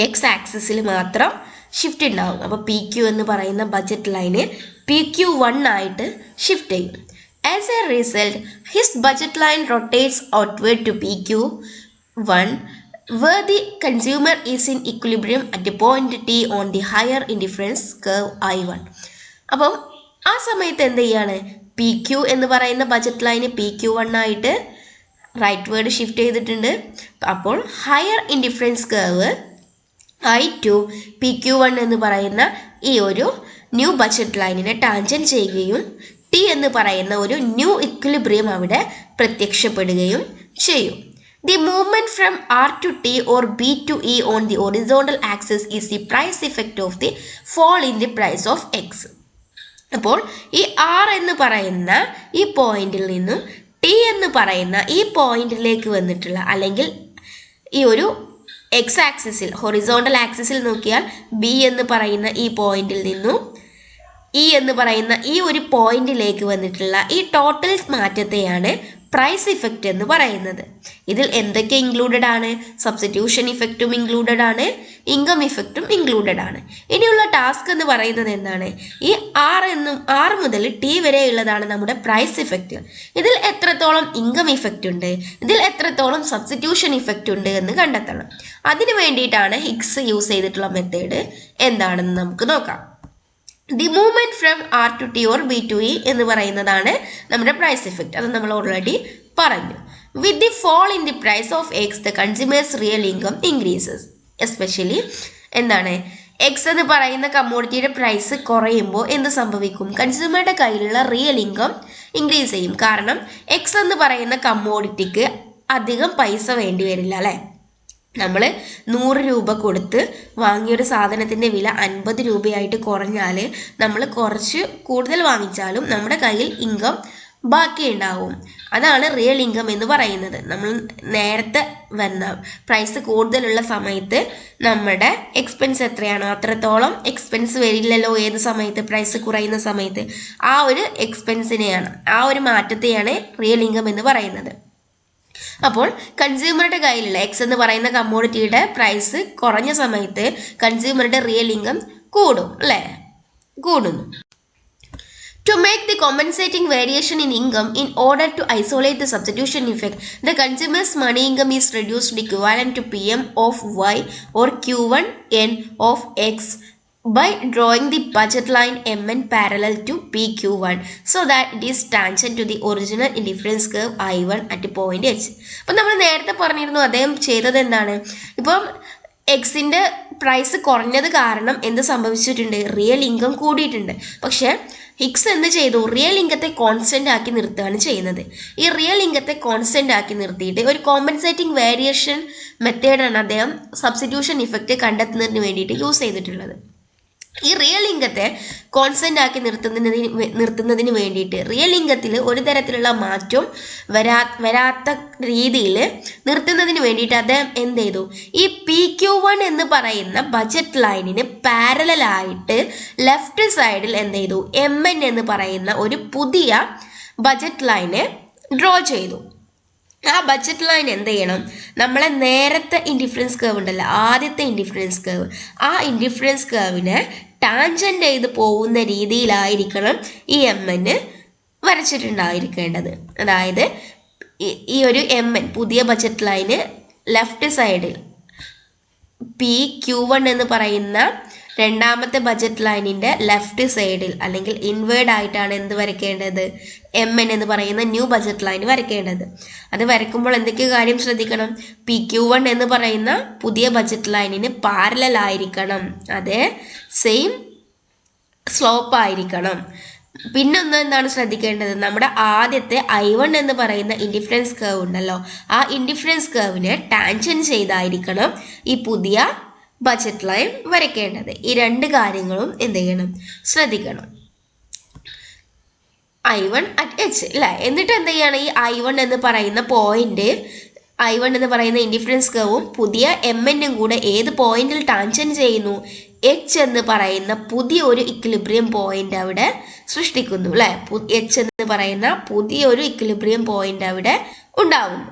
എക്സ് ആക്സിസിൽ മാത്രം ഷിഫ്റ്റ് ഉണ്ടാവും. അപ്പോൾ പി ക്യു എന്ന് പറയുന്ന ബജറ്റ് ലൈന് PQ1 ആയിട്ട് ഷിഫ്റ്റ് ചെയ്യും. As a result his budget line rotates outward to PQ1 where the consumer is in equilibrium at the point T on the higher indifference curve I1. അപ്പം ആ സമയത്ത് എന്ത് ചെയ്യാണ്? P Q എന്ന് പറയുന്ന budget line PQ1 ആയിട്ട് right word shift ചെയ്തിട്ടുണ്ട്. അപ്പോൾ higher indifference curve I2 PQ1 എന്ന് പറയുന്ന ഈ ഒരു ന്യൂ ബജറ്റ് ലൈനിനെ ടാൻജന്റ് ചെയ്യുകയും ടി എന്ന് പറയുന്ന ഒരു ന്യൂ ഇക്വിലിബ്രിയം അവിടെ പ്രത്യക്ഷപ്പെടുകയും ചെയ്യും. The movement from R to T or B to E on the horizontal axis is the price effect of the fall in the price of X. അപ്പോൾ ഈ R എന്ന് പറയുന്ന ഈ പോയിന്റിൽ നിന്നും T എന്ന് പറയുന്ന ഈ പോയിന്റിലേക്ക് വന്നിട്ടുള്ള, അല്ലെങ്കിൽ ഈ ഒരു എക്സ് ആക്സിസിൽ ഹൊറിസോണ്ടൽ ആക്സിസിൽ നോക്കിയാൽ B എന്ന് പറയുന്ന ഈ പോയിന്റിൽ നിന്നും E എന്ന് പറയുന്ന ഈ ഒരു പോയിന്റിലേക്ക് വന്നിട്ടുള്ള ഈ ടോട്ടൽ മാറ്റത്തെയാണ് പ്രൈസ് ഇഫക്റ്റ് എന്ന് പറയുന്നത്. ഇതിൽ എന്തൊക്കെ ഇൻക്ലൂഡഡ് ആണ്? സബ്സ്റ്റിറ്റ്യൂഷൻ ഇഫക്റ്റും ഇൻക്ലൂഡഡ് ആണ്, ഇൻകം ഇഫക്റ്റും ഇൻക്ലൂഡഡ് ആണ്. ഇനിയുള്ള ടാസ്ക് എന്ന് പറയുന്നത് എന്താണ്? ഈ R മുതൽ T വരെ ഉള്ളതാണ് നമ്മുടെ പ്രൈസ് ഇഫക്റ്റ്. ഇതിൽ എത്രത്തോളം ഇൻകം ഇഫക്റ്റ് ഉണ്ട്, ഇതിൽ എത്രത്തോളം സബ്സ്റ്റിറ്റ്യൂഷൻ ഇഫക്റ്റ് ഉണ്ട് എന്ന് കണ്ടെത്തണം. അതിന് വേണ്ടിയിട്ടാണ് ഹിഗ്സ് യൂസ് ചെയ്തിട്ടുള്ള മെത്തേഡ് എന്താണെന്ന് നമുക്ക് നോക്കാം. The movement from R to T or B to E എന്ന് പറയുന്നതാണ് നമ്മുടെ പ്രൈസ് ഇഫക്റ്റ്. അത് നമ്മൾ ഓൾറെഡി പറഞ്ഞു. With the fall in the price of X the consumer's real income increases. Especially എന്താണ്? എക്സ് എന്ന് പറയുന്ന കമ്മോഡിറ്റിയുടെ പ്രൈസ് കുറയുമ്പോൾ എന്ത് സംഭവിക്കും? കൺസ്യൂമറുടെ കയ്യിലുള്ള റിയൽ ഇൻകം ഇൻക്രീസ് ചെയ്യും. കാരണം എക്സ് എന്ന് പറയുന്ന കമ്മോഡിറ്റിക്ക് അധികം പൈസ വേണ്ടി വരില്ല അല്ലേ? നമ്മൾ 100 രൂപ കൊടുത്ത് വാങ്ങിയൊരു സാധനത്തിൻ്റെ വില 50 രൂപയായിട്ട് കുറഞ്ഞാൽ നമ്മൾ കുറച്ച് കൂടുതൽ വാങ്ങിച്ചാലും നമ്മുടെ കയ്യിൽ ഇൻകം ബാക്കി ഉണ്ടാവും. അതാണ് റിയൽ ഇൻകം എന്ന് പറയുന്നത്. നമ്മൾ നേരത്തെ വന്ന പ്രൈസ് കൂടുതലുള്ള സമയത്ത് നമ്മുടെ എക്സ്പെൻസ് എത്രയാണോ അത്രത്തോളം എക്സ്പെൻസ് വരില്ലല്ലോ ഏത് സമയത്ത്? പ്രൈസ് കുറയുന്ന സമയത്ത്. ആ ഒരു എക്സ്പെൻസിനെയാണ്, ആ ഒരു മാറ്റത്തെയാണ് റിയൽ ഇൻകം എന്ന് പറയുന്നത്. അപ്പോൾ കൺസ്യൂമറുടെ കയ്യിലുള്ള എക്സ് എന്ന് പറയുന്ന കമ്മോഡിറ്റിയുടെ പ്രൈസ് കുറഞ്ഞ സമയത്ത് കൺസ്യൂമറുടെ റിയൽ ഇൻകം കൂടും അല്ലേ? കൂടുന്നു. To make the compensating variation in income in order to isolate the substitution effect, the consumer's money income is reduced equivalent to PM of Y or Q1 N of X by drawing the budget line Mn parallel to PQ1 so that it is tangent to the original indifference curve I1 at point H. അപ്പം നമ്മൾ നേരത്തെ പറഞ്ഞിരുന്നു അദ്ദേഹം ചെയ്തത് എന്താണ്? ഇപ്പം എക്സിൻ്റെ price കുറഞ്ഞത് കാരണം എന്ത് സംഭവിച്ചിട്ടുണ്ട്? റിയൽ ഇൻകം കൂടിയിട്ടുണ്ട്. പക്ഷേ ഹിഗ്സ് എന്ത് ചെയ്തു? റിയൽ ഇൻകത്തെ കോൺസ്റ്റന്റ് ആക്കി നിർത്തുകയാണ് ചെയ്യുന്നത്. ഈ റിയൽ ഇൻകത്തെ കോൺസ്റ്റന്റ് ആക്കി നിർത്തിയിട്ട് ഒരു കോമ്പൻസേറ്റിംഗ് വേരിയേഷൻ മെത്തേഡാണ് അദ്ദേഹം സബ്സ്റ്റിറ്റ്യൂഷൻ ഇഫക്റ്റ് കണ്ടെത്തുന്നതിന് വേണ്ടിയിട്ട് യൂസ് ചെയ്തിട്ടുള്ളത്. ഈ റിയൽ ഇൻകത്തെ കോൺസ്റ്റന്റ് ആക്കി നിർത്തുന്നതിന് വേണ്ടിയിട്ട് റിയൽ ഇൻകത്തിൽ ഒരു തരത്തിലുള്ള മാറ്റം വരാത്ത രീതിയിൽ നിർത്തുന്നതിന് വേണ്ടിയിട്ട് അദ്ദേഹം എന്ത് ചെയ്തു? ഈ PQ1 എന്ന് പറയുന്ന ബജറ്റ് ലൈനിന് പാരലായിട്ട് ലെഫ്റ്റ് സൈഡിൽ എന്ത് ചെയ്തു? MN എന്ന് പറയുന്ന ഒരു പുതിയ ബജറ്റ് ലൈന് ഡ്രോ ചെയ്തു. ആ ബജറ്റ് ലൈൻ എന്ത് ചെയ്യണം? നമ്മളെ നേരത്തെ ഇൻഡിഫറൻസ് കർവ് ഉണ്ടല്ലോ, ആദ്യത്തെ ഇൻഡിഫറൻസ് കർവ്, ആ ഇൻഡിഫറൻസ് കർവിനെ ടാൻജന്റ് ചെയ്ത് പോകുന്ന രീതിയിലായിരിക്കണം ഈ MN വരച്ചിട്ടുണ്ടായിരിക്കേണ്ടത്. അതായത് ഈ ഒരു MN പുതിയ ബജറ്റ് ലൈന് ലെഫ്റ്റ് സൈഡിൽ PQ1 എന്ന് പറയുന്ന രണ്ടാമത്തെ ബജറ്റ് ലൈനിൻ്റെ ലെഫ്റ്റ് സൈഡിൽ അല്ലെങ്കിൽ ഇൻവേർഡ് ആയിട്ടാണ് എന്ത് വരയ്ക്കേണ്ടത്, MN എന്ന് പറയുന്ന ന്യൂ ബജറ്റ് ലൈൻ വരയ്ക്കേണ്ടത്. അത് വരയ്ക്കുമ്പോൾ എന്തൊക്കെ കാര്യം ശ്രദ്ധിക്കണം? PQ1 എന്ന് പറയുന്ന പുതിയ ബജറ്റ് ലൈനിന് പാരലൽ ആയിരിക്കണം, അതേ സെയിം സ്ലോപ്പ് ആയിരിക്കണം. പിന്നൊന്ന് എന്താണ് ശ്രദ്ധിക്കേണ്ടത്? നമ്മുടെ ആദ്യത്തെ I1 എന്ന് പറയുന്ന ഇൻഡിഫറൻസ് കർവ് ഉണ്ടല്ലോ, ആ ഇൻഡിഫറൻസ് കർവിനെ ടാൻജന്റ് ചെയ്തായിരിക്കണം ഈ പുതിയ ബജറ്റ് ലൈൻ വരയ്ക്കേണ്ടത്. ഈ രണ്ട് കാര്യങ്ങളും എന്ത് ചെയ്യണം? ശ്രദ്ധിക്കണം. I1 at H അല്ലേ? എന്നിട്ട് എന്ത് ചെയ്യണം? ഈ I1 എന്ന് പറയുന്ന പോയിന്റ്, I1 എന്ന് പറയുന്ന ഇൻഡിഫറൻസ് കർവും പുതിയ MNും കൂടെ ഏത് പോയിന്റിൽ ടാൻജന്റ് ചെയ്യുന്നു? H എന്ന് പറയുന്ന പുതിയ ഒരു ഇക്വിലിബ്രിയം പോയിന്റ് അവിടെ സൃഷ്ടിക്കുന്നു അല്ലേ? H എന്ന് പറയുന്ന പുതിയൊരു ഇക്വിലിബ്രിയം പോയിന്റ് അവിടെ ഉണ്ടാവുന്നു.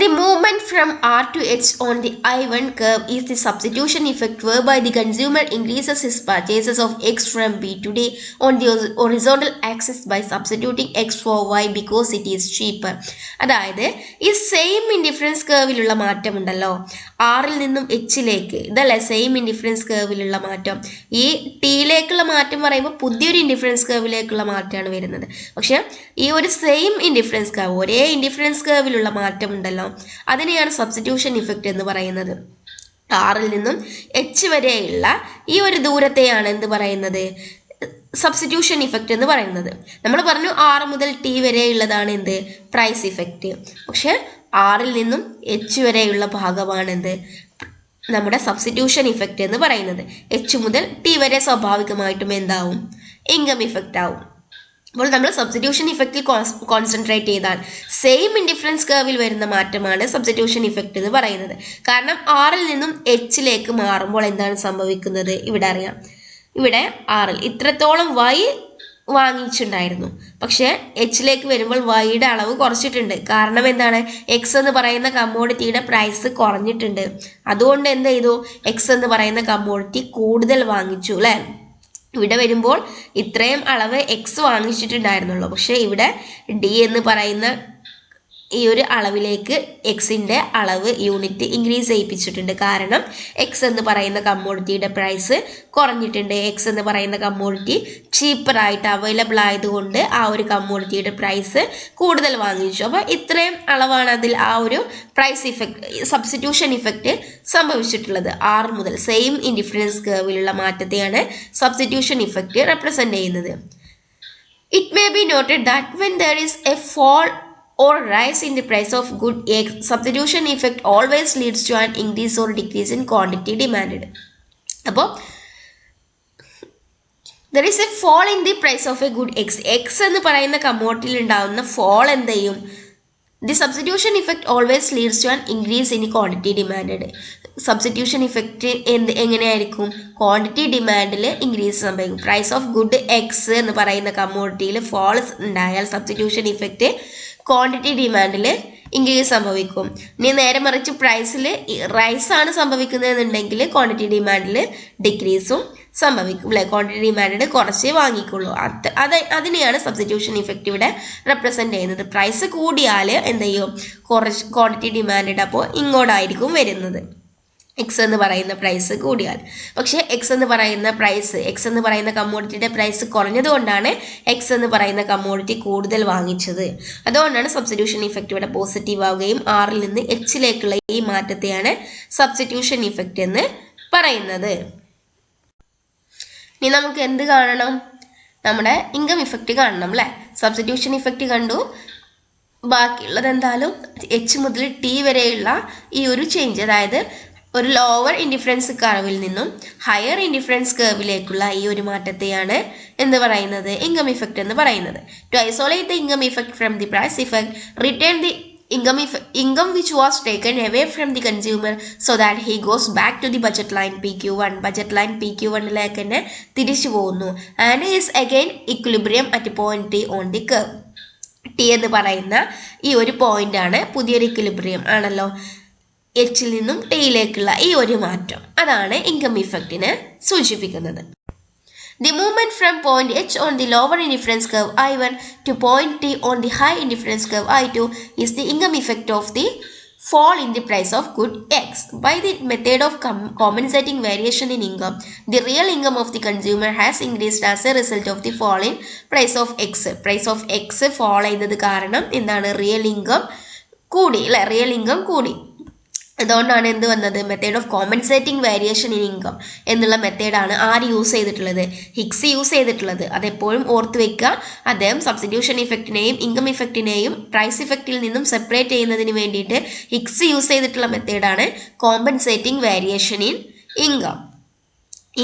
The movement from R to H on the I1 curve is the substitution effect whereby the consumer increases his purchases of X from B to D on the horizontal axis by substituting X for Y because it is cheaper. അതായത് ഈ same indifference കർവിലുള്ള മാറ്റം ഉണ്ടല്ലോ, ആറിൽ നിന്നും എച്ചിലേക്ക്, ഇതല്ലേ same indifference കർവിലുള്ള മാറ്റം. ഈ ടിയിലേക്കുള്ള മാറ്റം പറയുമ്പോൾ പുതിയൊരു ഇൻഡിഫറൻസ് കർവിലേക്കുള്ള മാറ്റമാണ് വരുന്നത്. പക്ഷെ ഈ ഒരു സെയിം ഇൻഡിഫറൻസ് കർവ്, ഒരേ ഇൻഡിഫറൻസ് കർവിലുള്ള മാറ്റം ഉണ്ടല്ലോ, അതിനെയാണ് സബ്സ്റ്റിറ്റ്യൂഷൻ ഇഫക്റ്റ് എന്ന് പറയുന്നത്. ആറിൽ നിന്നും എച്ച് വരെയുള്ള ഈ ഒരു ദൂരത്തെയാണ് എന്ത് പറയുന്നത്? സബ്സ്റ്റിറ്റ്യൂഷൻ ഇഫക്റ്റ് എന്ന് പറയുന്നത്. നമ്മൾ പറഞ്ഞു 6 മുതൽ T വരെയുള്ളതാണ് എന്ത്? Price effect. പക്ഷെ ആറിൽ നിന്നും എച്ച് വരെയുള്ള ഭാഗമാണ് എന്ത്? നമ്മുടെ സബ്സ്റ്റിറ്റ്യൂഷൻ ഇഫക്റ്റ് എന്ന് പറയുന്നത്. എച്ച് മുതൽ T വരെ സ്വാഭാവികമായിട്ടും എന്താവും? ഇൻകം ഇഫക്റ്റ് ആവും. അപ്പോൾ നമ്മൾ സബ്സ്റ്റിറ്റ്യൂഷൻ ഇഫക്റ്റിൽ കോൺസെൻട്രേറ്റ് ചെയ്താൽ സെയിം ഇൻഡിഫറൻസ് കർവിൽ വരുന്ന മാറ്റമാണ് സബ്സ്റ്റിറ്റ്യൂഷൻ ഇഫക്റ്റ് എന്ന് പറയുന്നത്. കാരണം ആറിൽ നിന്നും എച്ചിലേക്ക് മാറുമ്പോൾ എന്താണ് സംഭവിക്കുന്നത്? ഇവിടെ അറിയാം. ഇവിടെ ആറിൽ ഇത്രത്തോളം Y വാങ്ങിച്ചിട്ടുണ്ടായിരുന്നു, പക്ഷേ എച്ചിലേക്ക് വരുമ്പോൾ Yയുടെ അളവ് കുറച്ചിട്ടുണ്ട്. കാരണം എന്താണ്? X എന്ന് പറയുന്ന കമ്മോഡിറ്റിയുടെ പ്രൈസ് കുറഞ്ഞിട്ടുണ്ട്. അതുകൊണ്ട് എന്ത് ചെയ്തു? X എന്ന് പറയുന്ന കമ്മോഡിറ്റി കൂടുതൽ വാങ്ങിച്ചു അല്ലേ? ഇവിടെ വരുമ്പോൾ ഇത്രയും അളവ് X വാങ്ങിച്ചിട്ടുണ്ടായിരുന്നുള്ളൂ, പക്ഷേ ഇവിടെ D എന്ന് പറയുന്ന ഈ ഒരു അളവിലേക്ക് എക്സിൻ്റെ അളവ് യൂണിറ്റ് ഇൻക്രീസ് ചെയ്യിപ്പിച്ചിട്ടുണ്ട്. കാരണം X എന്ന് പറയുന്ന കമ്മോഡിറ്റിയുടെ പ്രൈസ് കുറഞ്ഞിട്ടുണ്ട്. X എന്ന് പറയുന്ന കമ്മോഡിറ്റി ചീപ്പറായിട്ട് അവൈലബിൾ ആയതുകൊണ്ട് ആ ഒരു കമ്മോഡിറ്റിയുടെ പ്രൈസ് കൂടുതൽ വാങ്ങിച്ചു. അപ്പോൾ ഇത്രയും അളവാണ് അതിൽ ആ ഒരു പ്രൈസ് ഇഫക്റ്റ്, സബ്സ്റ്റിറ്റ്യൂഷൻ ഇഫക്റ്റ് സംഭവിച്ചിട്ടുള്ളത്. 6 മുതൽ സെയിം ഇൻഡിഫറൻസ് കർവിലുള്ള മാറ്റത്തെയാണ് സബ്സ്റ്റിറ്റ്യൂഷൻ ഇഫക്റ്റ് റെപ്രസെൻ്റ് ചെയ്യുന്നത്. It may be noted that when there is a fall or rise in the price of good X, substitution effect always leads to an increase or decrease in quantity demanded. അപ്പോൾ there is a fall in the price of a good X. X എന്ന് പറയുന്ന കമ്മോഡിറ്റിയിൽ ഉണ്ടാകുന്ന fall എന്ത് ചെയ്യും? The substitution effect always leads to an increase in quantity demanded. Substitution effect എങ്ങനെയായിരിക്കും? Quantity ഡിമാൻഡിൽ increase സംഭവിക്കും. Price of good X എന്ന് പറയുന്ന കമ്മോഡിറ്റിയിൽ fall ഉണ്ടായാൽ സബ്സ്റ്റിറ്റ്യൂഷൻ ഇഫക്റ്റ് ക്വാണ്ടിറ്റി ഡിമാൻഡിൽ ഇൻക്രീസ് സംഭവിക്കും. ഇനി നേരെ മറിച്ച് പ്രൈസിൽ റൈസാണ് സംഭവിക്കുന്നതെന്നുണ്ടെങ്കിൽ ക്വാണ്ടിറ്റി ഡിമാൻഡിൽ ഡിക്രീസും സംഭവിക്കും അല്ലേ? ക്വാണ്ടിറ്റി ഡിമാൻഡ് കുറച്ചേ വാങ്ങിക്കുള്ളൂ. അതിനെയാണ് സബ്സ്റ്റിറ്റ്യൂഷൻ ഇഫക്റ്റ് ഇവിടെ റെപ്രസെൻ്റ് ചെയ്യുന്നത്. പ്രൈസ് കൂടിയാൽ എന്ത് ചെയ്യും? കുറച്ച് ക്വാണ്ടിറ്റി ഡിമാൻഡ് അപ്പോൾ ഇങ്ങോട്ടായിരിക്കും വരുന്നത്. എക്സ് എന്ന് പറയുന്ന പ്രൈസ് കൂടിയാൽ. പക്ഷേ എക്സ് എന്ന് പറയുന്ന കമ്മോഡിറ്റിയുടെ പ്രൈസ് കുറഞ്ഞതുകൊണ്ടാണ് എക്സ് എന്ന് പറയുന്ന കമ്മോഡിറ്റി കൂടുതൽ വാങ്ങിച്ചത്. അതുകൊണ്ടാണ് സബ്സ്റ്റിറ്റ്യൂഷൻ ഇഫക്റ്റ് ഇവിടെ പോസിറ്റീവ് ആവുകയും ആറിൽ നിന്ന് എച്ചിലേക്കുള്ള ഈ മാറ്റത്തെയാണ് സബ്സ്റ്റിറ്റ്യൂഷൻ ഇഫക്റ്റ് എന്ന് പറയുന്നത്. ഇനി നമുക്ക് എന്ത് കാണണം? നമ്മുടെ ഇൻകം ഇഫക്റ്റ് കാണണം അല്ലേ? സബ്സ്റ്റിറ്റ്യൂഷൻ ഇഫക്റ്റ് കണ്ടു, ബാക്കിയുള്ളത് എന്തായാലും എച്ച് മുതൽ T വരെയുള്ള ഈ ഒരു ചേഞ്ച്, അതായത് ഒരു ലോവർ ഇൻഡിഫറൻസ് കർവിൽ നിന്നും ഹയർ ഇൻഡിഫറൻസ് കർവിലേക്കുള്ള ഈ ഒരു മാറ്റത്തെയാണ് എന്ത് പറയുന്നത്? ഇൻകം ഇഫക്റ്റ് എന്ന് പറയുന്നത്. To isolate the income effect from the price effect, return the income which was taken away from the consumer so that he goes back to the budget line PQ1. budget line PQ1ലേക്ക് തന്നെ തിരിച്ചു പോകുന്നു. and is again equilibrium at point T on the curve. T എന്ന് പറയുന്ന ഈ ഒരു point ആണ് പുതിയൊരു equilibrium ആണല്ലോ. എച്ചിൽ നിന്നും ടിയിലേക്കുള്ള ഈ ഒരു മാറ്റം, അതാണ് ഇൻകം ഇഫക്റ്റിനെ സൂചിപ്പിക്കുന്നത്. The movement from point H on the lower indifference curve I1 to point T on the high indifference curve I2 is the income effect of the fall in the price of good X. By the method of compensating variation in income, the real income of the consumer has increased as a result of the fall in price of X. Price of X fall ചെയ്തത് കാരണം എന്താണ് real income കൂടി അല്ലെ, real income കൂടി. അതുകൊണ്ടാണ് എന്ത് വന്നത്, method of compensating variation in income എന്നുള്ള മെത്തേഡാണ് ആര് യൂസ് ചെയ്തിട്ടുള്ളത്, ഹിക്സ് യൂസ് ചെയ്തിട്ടുള്ളത്. അതെപ്പോഴും ഓർത്ത് വെക്കുക. അദ്ദേഹം സബ്സ്റ്റിറ്റ്യൂഷൻ ഇഫക്റ്റിനെയും ഇൻകം ഇഫക്റ്റിനെയും പ്രൈസ് ഇഫക്റ്റിൽ നിന്നും സെപ്പറേറ്റ് ചെയ്യുന്നതിന് വേണ്ടിയിട്ട് ഹിക്സ് യൂസ് ചെയ്തിട്ടുള്ള മെത്തേഡാണ് കോമ്പൻസേറ്റിംഗ് വേരിയേഷൻ ഇൻ ഇൻകം.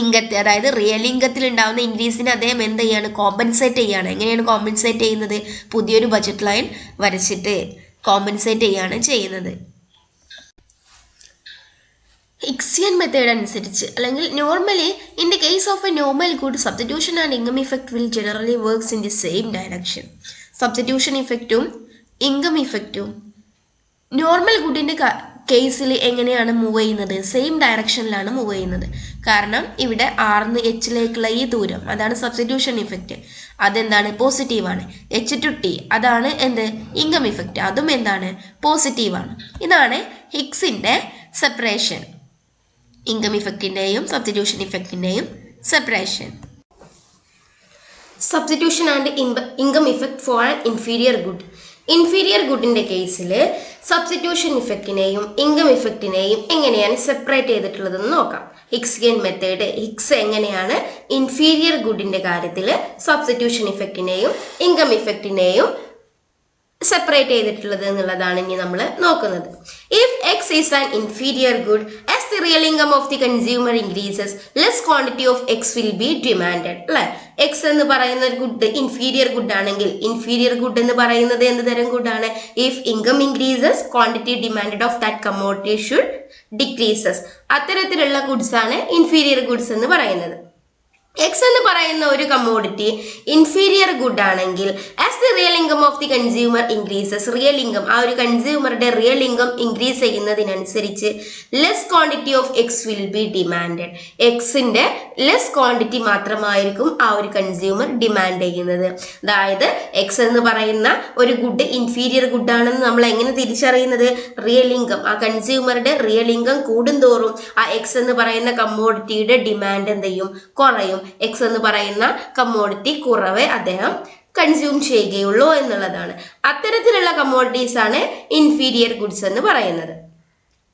ഇൻകത്തെ, അതായത് റിയൽ ഇൻകത്തിൽ ഉണ്ടാകുന്ന ഇൻക്രീസിനെ അദ്ദേഹം എന്ത് ചെയ്യാണ്, കോമ്പൻസേറ്റ് ചെയ്യാണ്. എങ്ങനെയാണ് കോമ്പൻസേറ്റ് ചെയ്യുന്നത്, പുതിയൊരു ബജറ്റ് ലൈൻ വരച്ചിട്ട് കോമ്പൻസേറ്റ് ചെയ്യാണ് ചെയ്യുന്നത്. ഹിക്സിയൻ മെത്തേഡ് അനുസരിച്ച് അല്ലെങ്കിൽ normally in the case of a normal good substitution and income effect will generally works in the same direction. Substitution ഇഫക്റ്റും ഇൻകം ഇഫക്റ്റും നോർമൽ ഗുഡിൻ്റെ കേസിൽ എങ്ങനെയാണ് മൂവ് ചെയ്യുന്നത്, സെയിം ഡയറക്ഷനിലാണ് മൂവ് ചെയ്യുന്നത്. കാരണം ഇവിടെ ആർന്ന് എച്ചിലേക്കുള്ള ഈ ദൂരം അതാണ് സബ്സ്റ്റിറ്റ്യൂഷൻ ഇഫക്റ്റ്, അതെന്താണ് പോസിറ്റീവാണ്. എച്ച് ടു ടി അതാണ് എന്ത് ഇൻകം ഇഫക്റ്റ്, അതും എന്താണ് പോസിറ്റീവാണ്. ഇതാണ് ഹിക്സിൻ്റെ സെപ്പറേഷൻ, ഇൻകം ഇഫക്റ്റിൻ്റെയും സബ്സ്റ്റിറ്റ്യൂഷൻ ഇഫക്റ്റിൻ്റെയും separation. Substitution and income effect for an inferior good. Inferior ഗുഡിൻ്റെ കേസിൽ സബ്സ്റ്റിറ്റ്യൂഷൻ ഇഫക്റ്റിനെയും ഇൻകം ഇഫക്റ്റിനെയും എങ്ങനെയാണ് സെപ്പറേറ്റ് ചെയ്തിട്ടുള്ളതെന്ന് നോക്കാം. ഹിക്സിയൻ മെത്തേഡ്, ഹിക്സ് എങ്ങനെയാണ് ഇൻഫീരിയർ ഗുഡിൻ്റെ കാര്യത്തിൽ സബ്സ്റ്റിറ്റ്യൂഷൻ ഇഫക്റ്റിനെയും ഇൻകം ഇഫക്റ്റിനെയും സെപ്പറേറ്റ് ചെയ്തിട്ടുള്ളത് എന്നുള്ളതാണ് ഇനി നമ്മൾ നോക്കുന്നത്. If X is an inferior good, as the real income of the consumer increases, less quantity of X will be demanded. അല്ലെ, എക്സ് എന്ന് പറയുന്ന ഒരു ഗുഡ് ഇൻഫീരിയർ ഗുഡ് ആണെങ്കിൽ, ഇൻഫീരിയർ ഗുഡ് എന്ന് പറയുന്നത് എന്ത് തരം ഗുഡാണ്, if income increases quantity demanded of that commodity should decreases. അത്തരത്തിലുള്ള ഗുഡ്സ് ആണ് ഇൻഫീരിയർ ഗുഡ്സ് എന്ന് പറയുന്നത്. എക്സ് എന്ന് പറയുന്ന ഒരു കമ്മോഡിറ്റി ഇൻഫീരിയർ ഗുഡ് ആണെങ്കിൽ, as the real income of the consumer increases, real income ആ ഒരു കൺസ്യൂമറുടെ റിയൽ ഇൻകം ഇൻക്രീസ് ചെയ്യുന്നതിനനുസരിച്ച് less quantity of X will be demanded. എക്സിന്റെ ലെസ് ക്വാണ്ടിറ്റി മാത്രമായിരിക്കും ആ ഒരു കൺസ്യൂമർ ഡിമാൻഡ് ചെയ്യുന്നത്. അതായത് എക്സ് എന്ന് പറയുന്ന ഒരു ഗുഡ് ഇൻഫീരിയർ ഗുഡ് ആണെന്ന് നമ്മൾ എങ്ങനെ തിരിച്ചറിയുന്നത്, റിയൽ ഇൻകം ആ കൺസ്യൂമറുടെ റിയൽ ഇൻകം കൂടുന്തോറും ആ എക്സ് എന്ന് പറയുന്ന കമ്മോഡിറ്റിയുടെ ഡിമാൻഡ് എന്ത് ചെയ്യും, കുറയും. എക്സ് എന്ന് പറയുന്ന കമ്മോഡിറ്റി കുറവേ അദ്ദേഹം കൺസ്യൂം ചെയ്യുകയുള്ളൂ എന്നുള്ളതാണ്. അത്തരത്തിലുള്ള കമ്മോഡിറ്റീസ് ആണ് ഇൻഫീരിയർ ഗുഡ്സ് എന്ന് പറയുന്നത്.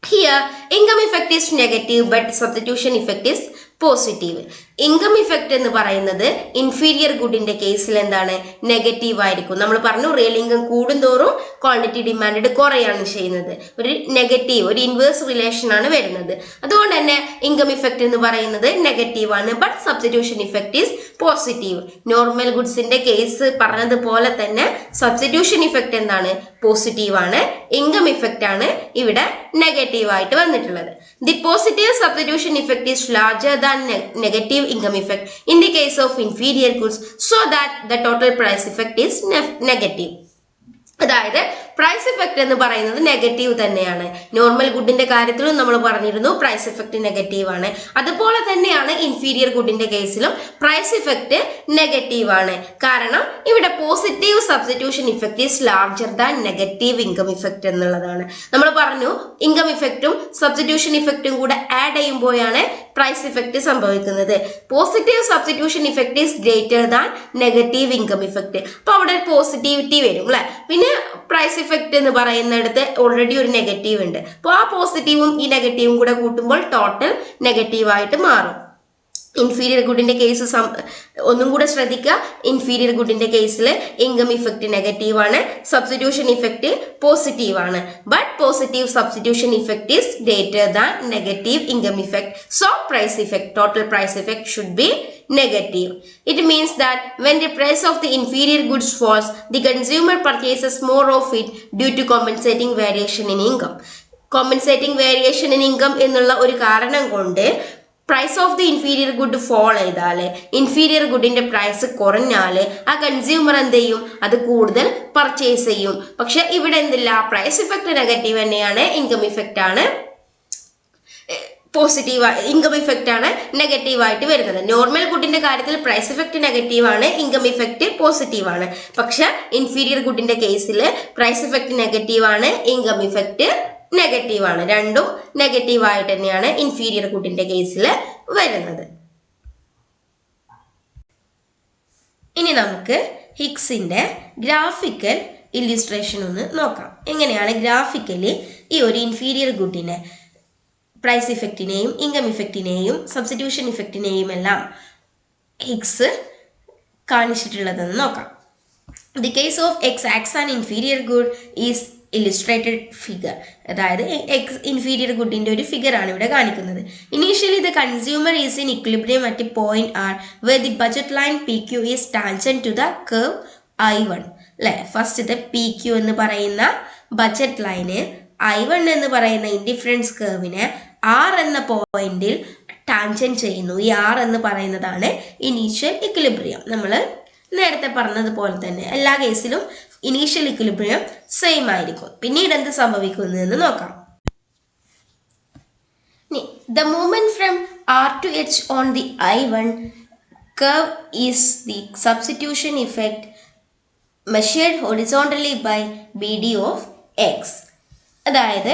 Here income effect is negative but substitution effect is positive. Income effect എന്ന് പറയുന്നത് ഇൻഫീരിയർ ഗുഡിന്റെ കേസിൽ എന്താണ്, നെഗറ്റീവ് ആയിരിക്കും. നമ്മൾ പറഞ്ഞു റിയൽ ഇൻകം കൂടുന്തോറും ക്വാണ്ടിറ്റി ഡിമാൻഡ് കുറയാണ് ചെയ്യുന്നത്. ഒരു നെഗറ്റീവ്, ഒരു ഇൻവേഴ്സ് റിലേഷൻ ആണ് വരുന്നത്. അതുകൊണ്ട് തന്നെ ഇൻകം ഇഫക്റ്റ് എന്ന് പറയുന്നത് നെഗറ്റീവ് ആണ്. But substitution effect is positive. Normal ഗുഡ്സിന്റെ കേസ് പറഞ്ഞതുപോലെ തന്നെ സബ്സ്റ്റിറ്റ്യൂഷൻ ഇഫക്റ്റ് എന്താണ്, പോസിറ്റീവ് ആണ്. ഇൻകം ഇഫക്റ്റ് ആണ് ഇവിടെ നെഗറ്റീവ് ആയിട്ട് വന്നിട്ടുള്ളത്. The positive substitution effect is larger than negative income effect in the case of inferior goods, so that the total price effect is negative. അതായത് price effect എന്ന് പറയുന്നത് negative തന്നെയാണ്. Normal ഗുഡിന്റെ കാര്യത്തിലും നമ്മൾ പറഞ്ഞിരുന്നു പ്രൈസ് ഇഫക്റ്റ് നെഗറ്റീവ് ആണ്. അതുപോലെ തന്നെയാണ് ഇൻഫീരിയർ ഗുഡിന്റെ കേസിലും പ്രൈസ് ഇഫക്റ്റ് നെഗറ്റീവ് ആണ്. കാരണം ഇവിടെ positive substitution effect is larger than negative income effect എന്നുള്ളതാണ്. നമ്മൾ പറഞ്ഞു ഇൻകം ഇഫക്റ്റും സബ്സ്റ്റിറ്റ്യൂഷൻ ഇഫക്റ്റും കൂടെ ആഡ് ചെയ്യുമ്പോഴാണ് പ്രൈസ് ഇഫക്റ്റ് സംഭവിക്കുന്നത്. Positive substitution effect is greater than negative income effect. അപ്പൊ അവിടെ പോസിറ്റിവിറ്റി വരും അല്ലെ. പിന്നെ പ്രൈസ് ഇഫക്റ്റ് എന്ന് പറയുന്നിടത്ത് ഓൾറെഡി ഒരു നെഗറ്റീവ് ഉണ്ട്. അപ്പോൾ ആ പോസിറ്റീവും ഈ നെഗറ്റീവും കൂടെ കൂട്ടുമ്പോൾ ടോട്ടൽ നെഗറ്റീവായിട്ട് മാറും. ഇൻഫീരിയർ ഗുഡിന്റെ കേസ് ഒന്നും കൂടെ ശ്രദ്ധിക്കുക. ഇൻഫീരിയർ ഗുഡിന്റെ കേസിൽ ഇൻകം ഇഫക്റ്റ് നെഗറ്റീവ് ആണ്, സബ്സ്റ്റിറ്റ്യൂഷൻ ഇഫക്റ്റ് പോസിറ്റീവ് ആണ്. But positive substitution effect is greater than negative income effect. So price effect, total price effect should be negative. It means that when the price of the inferior goods falls, the consumer purchases more of it due to compensating variation in income. Compensating variation in income എന്നുള്ള ഒരു കാരണം കൊണ്ട് price of the inferior good fall ചെയ്താല്, inferior ഗുഡിന്റെ price കുറഞ്ഞാല് ആ consumer എന്ത് ചെയ്യും, അത് കൂടുതൽ പർച്ചേസ് ചെയ്യും. പക്ഷെ ഇവിടെ എന്തില്ല, പ്രൈസ് ഇഫക്റ്റ് നെഗറ്റീവ് തന്നെയാണ്, ഇൻകം ഇഫക്റ്റ് ആണ് പോസിറ്റീവ് ഇൻകം ഇഫക്റ്റ് ആണ് നെഗറ്റീവ് ആയിട്ട് വരുന്നത്. നോർമൽ ഗുഡിന്റെ കാര്യത്തിൽ പ്രൈസ് ഇഫക്റ്റ് നെഗറ്റീവ് ആണ്, ഇൻകം ഇഫക്റ്റ് പോസിറ്റീവ് ആണ്. പക്ഷെ ഇൻഫീരിയർ ഗുഡിന്റെ കേസിൽ പ്രൈസ് ഇഫക്റ്റ് നെഗറ്റീവ് ആണ്, ഇൻകം ഇഫക്റ്റ് നെഗറ്റീവ് ആണ്. രണ്ടും നെഗറ്റീവ് ആയിട്ട് തന്നെയാണ് ഇൻഫീരിയർ ഗുഡിന്റെ കേസിൽ വരുന്നത്. ഇനി നമുക്ക് ഹിഗ്സിന്റെ ഗ്രാഫിക്കൽ ഇല്ലുസ്ട്രേഷൻ ഒന്ന് നോക്കാം. എങ്ങനെയാണ് ഗ്രാഫിക്കലി ഈ ഒരു ഇൻഫീരിയർ ഗുഡിനെ പ്രൈസ് ഇഫക്റ്റിനെയും ഇൻകം ഇഫക്റ്റിനെയും സബ്സ്റ്റിറ്റ്യൂഷൻ ഇഫക്റ്റിനെയും എല്ലാം ഹിഗ്സ് കാണിച്ചിട്ടുള്ളതെന്ന് നോക്കാം. The case of X as and inferior good is illustrated figure. അതായത് എക്സ് ഇൻഫീരിയർ ഗുഡിന്റെ ഒരു ഫിഗർ ആണ് ഇവിടെ കാണിക്കുന്നത്. Initially the consumer is in equilibrium at point R where the budget line P Q is tangent to the curve I1 അല്ലെ. First P Q എന്ന് പറയുന്ന budget line I1 എന്ന് പറയുന്ന ഇൻഡിഫറൻസ് കർവിനെ ആർ എന്ന പോയിന്റിൽ ടാൻജന്റ് ചെയ്യുന്നു. ഈ ആർ എന്ന് പറയുന്നതാണ് ഇനീഷ്യൽ ഇക്വിലിബ്രിയം. നമ്മൾ നേരത്തെ പറഞ്ഞതുപോലെ തന്നെ എല്ലാ കേസിലും ഇനീഷ്യൽ ഇക്വിലിബ്രിയം സെയിം ആയിരിക്കും. പിന്നീട് എന്ത് സംഭവിക്കുന്നു എന്ന് നോക്കാം. The movement from R to H on the I1 curve is the substitution effect measured horizontally by BD of X. അതായത്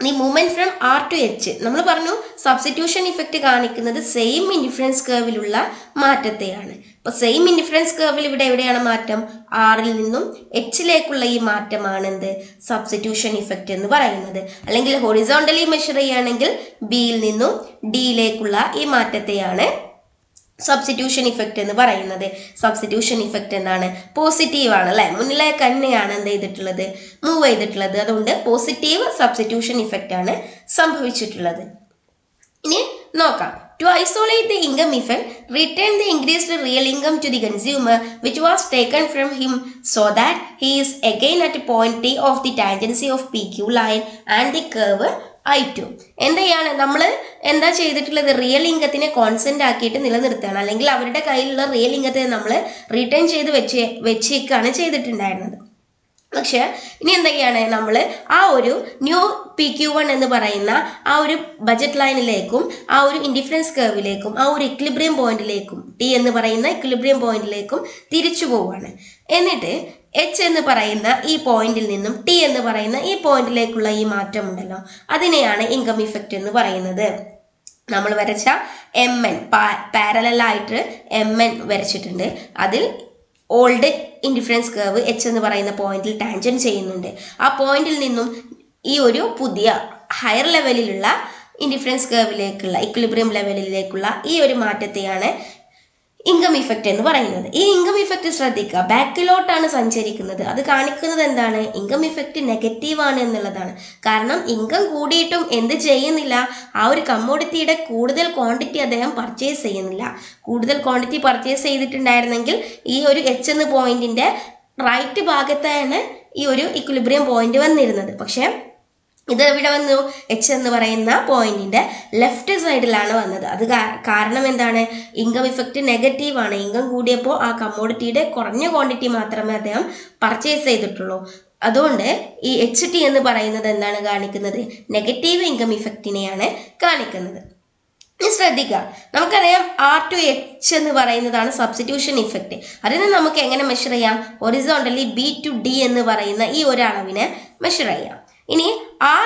ഈ movement from R to H നമ്മൾ പറഞ്ഞു സബ്സ്റ്റിറ്റ്യൂഷൻ ഇഫക്റ്റ് കാണിക്കുന്നത് സെയിം ഇൻഡിഫറൻസ് കർവിലുള്ള മാറ്റത്തെയാണ്. അപ്പോൾ സെയിം ഇൻഡിഫറൻസ് കർവിൽ ഇവിടെ എവിടെയാണ് മാറ്റം? ആറിൽ നിന്നും എച്ചിലേക്കുള്ള ഈ മാറ്റമാണ് എന്ത് സബ്സ്റ്റിറ്റ്യൂഷൻ ഇഫക്റ്റ് എന്ന് പറയുന്നത്. അല്ലെങ്കിൽ ഹൊറിസോണ്ടലി മെഷർ ചെയ്യുകയാണെങ്കിൽ ബിയിൽ നിന്നും ഡിയിലേക്കുള്ള ഈ മാറ്റത്തെയാണ് സബ്സ്റ്റിറ്റ്യൂഷൻ ഇഫക്റ്റ് എന്ന് പറയുന്നത്. സബ്സ്റ്റിറ്റ്യൂഷൻ ഇഫക്റ്റ് എന്താണ്? പോസിറ്റീവ് ആണ് അല്ലെ. മുന്നിലേക്ക് തന്നെയാണ് എന്ത് ചെയ്തിട്ടുള്ളത്? മൂവ് ചെയ്തിട്ടുള്ളത്. അതുകൊണ്ട് പോസിറ്റീവ് സബ്സ്റ്റിറ്റ്യൂഷൻ ഇഫക്റ്റ് ആണ് സംഭവിച്ചിട്ടുള്ളത്. ഇനി നോക്കാം. To isolate the income effect, return the increased real income to the consumer which was taken from him so that he is again at point T of the tangency of PQ line and the curve I2. എന്താണ് നമ്മൾ എന്താ ചെയ്തിട്ടുള്ളത്? Real ഇൻകത്തിനെ constant ആക്കിയിട്ട് നിലനിർത്തുകയാണ്. അല്ലെങ്കിൽ അവരുടെ കയ്യിലുള്ള real ഇൻകത്തെ നമ്മൾ return ചെയ്ത് വെച്ചേക്കാണ് ചെയ്തിട്ടുണ്ടായിരുന്നത്. പക്ഷെ ഇനി എന്തൊക്കെയാണ് നമ്മൾ ആ ഒരു ന്യൂ PQ1 എന്ന് പറയുന്ന ആ ഒരു ബജറ്റ് ലൈനിലേക്കും ആ ഒരു ഇൻഡിഫറൻസ് കർവിലേക്കും ആ ഒരു ഇക്വിലിബ്രിയം പോയിന്റിലേക്കും ടി എന്ന് പറയുന്ന ഇക്വിലിബ്രിയം പോയിന്റിലേക്കും തിരിച്ചു പോവുകയാണ്. എന്നിട്ട് എച്ച് എന്ന് പറയുന്ന ഈ പോയിന്റിൽ നിന്നും ടി എന്ന് പറയുന്ന ഈ പോയിന്റിലേക്കുള്ള ഈ മാറ്റം ഉണ്ടല്ലോ, അതിനെയാണ് ഇൻകം ഇഫക്റ്റ് എന്ന് പറയുന്നത്. നമ്മൾ വരച്ച MN പാരലലായിട്ട് MN വരച്ചിട്ടുണ്ട്. അതിൽ ഓൾഡ് ഇൻഡിഫറൻസ് കർവ് എച്ച് എന്ന് പറയുന്ന പോയിന്റിൽ ടാൻജന്റ് ചെയ്യുന്നുണ്ട്. ആ പോയിന്റിൽ നിന്നും ഈ ഒരു പുതിയ ഹയർ ലെവലിലുള്ള ഇൻഡിഫറൻസ് കർവിലേക്കുള്ള ഇക്വിലിബ്രിയം ലെവലിലേക്കുള്ള ഈ ഒരു മാറ്റത്തെയാണ് ഇൻകം ഇഫക്റ്റ് എന്ന് പറയുന്നത്. ഈ ഇൻകം ഇഫക്റ്റ് ശ്രദ്ധിക്കുക, ബാക്കിലോട്ടാണ് സഞ്ചരിക്കുന്നത്. അത് കാണിക്കുന്നത് എന്താണ്? ഇൻകം ഇഫക്റ്റ് നെഗറ്റീവ് ആണ് എന്നുള്ളതാണ്. കാരണം ഇൻകം കൂടിയിട്ടും എന്ത് ചെയ്യുന്നില്ല? ആ ഒരു കമ്മോഡിറ്റിയുടെ കൂടുതൽ ക്വാണ്ടിറ്റി അദ്ദേഹം പർച്ചേസ് ചെയ്യുന്നില്ല. കൂടുതൽ ക്വാണ്ടിറ്റി പർച്ചേസ് ചെയ്തിട്ടുണ്ടായിരുന്നെങ്കിൽ ഈ ഒരു എച്ച് എന്ന പോയിന്റിന്റെ റൈറ്റ് ഭാഗത്താണ് ഈ ഒരു ഇക്വിലിബ്രിയം പോയിന്റ് വന്നിരുന്നത്. പക്ഷെ ഇത് എവിടെ വന്നു? എച്ച് എന്ന് പറയുന്ന പോയിന്റിന്റെ ലെഫ്റ്റ് സൈഡിലാണ് വന്നത്. അത് കാരണം എന്താണ്? ഇൻകം ഇഫക്റ്റ് നെഗറ്റീവ് ആണ്. ഇൻകം കൂടിയപ്പോൾ ആ കമ്മോഡിറ്റിയുടെ കുറഞ്ഞ ക്വാണ്ടിറ്റി മാത്രമേ അദ്ദേഹം പർച്ചേസ് ചെയ്തിട്ടുള്ളൂ. അതുകൊണ്ട് ഈ HT എന്ന് പറയുന്നത് എന്താണ് കാണിക്കുന്നത്? നെഗറ്റീവ് ഇൻകം ഇഫക്റ്റിനെയാണ് കാണിക്കുന്നത്. ശ്രദ്ധിക്കുക, നമുക്കറിയാം R to H എന്ന് പറയുന്നതാണ് സബ്സ്റ്റിറ്റ്യൂഷൻ ഇഫക്റ്റ്. അതിന് നമുക്ക് എങ്ങനെ മെഷർ ചെയ്യാം? ഹൊറിസോണ്ടലി B to D എന്ന് പറയുന്ന ഈ ഒരു അളവിനെ മെഷർ ചെയ്യാം. ഇനി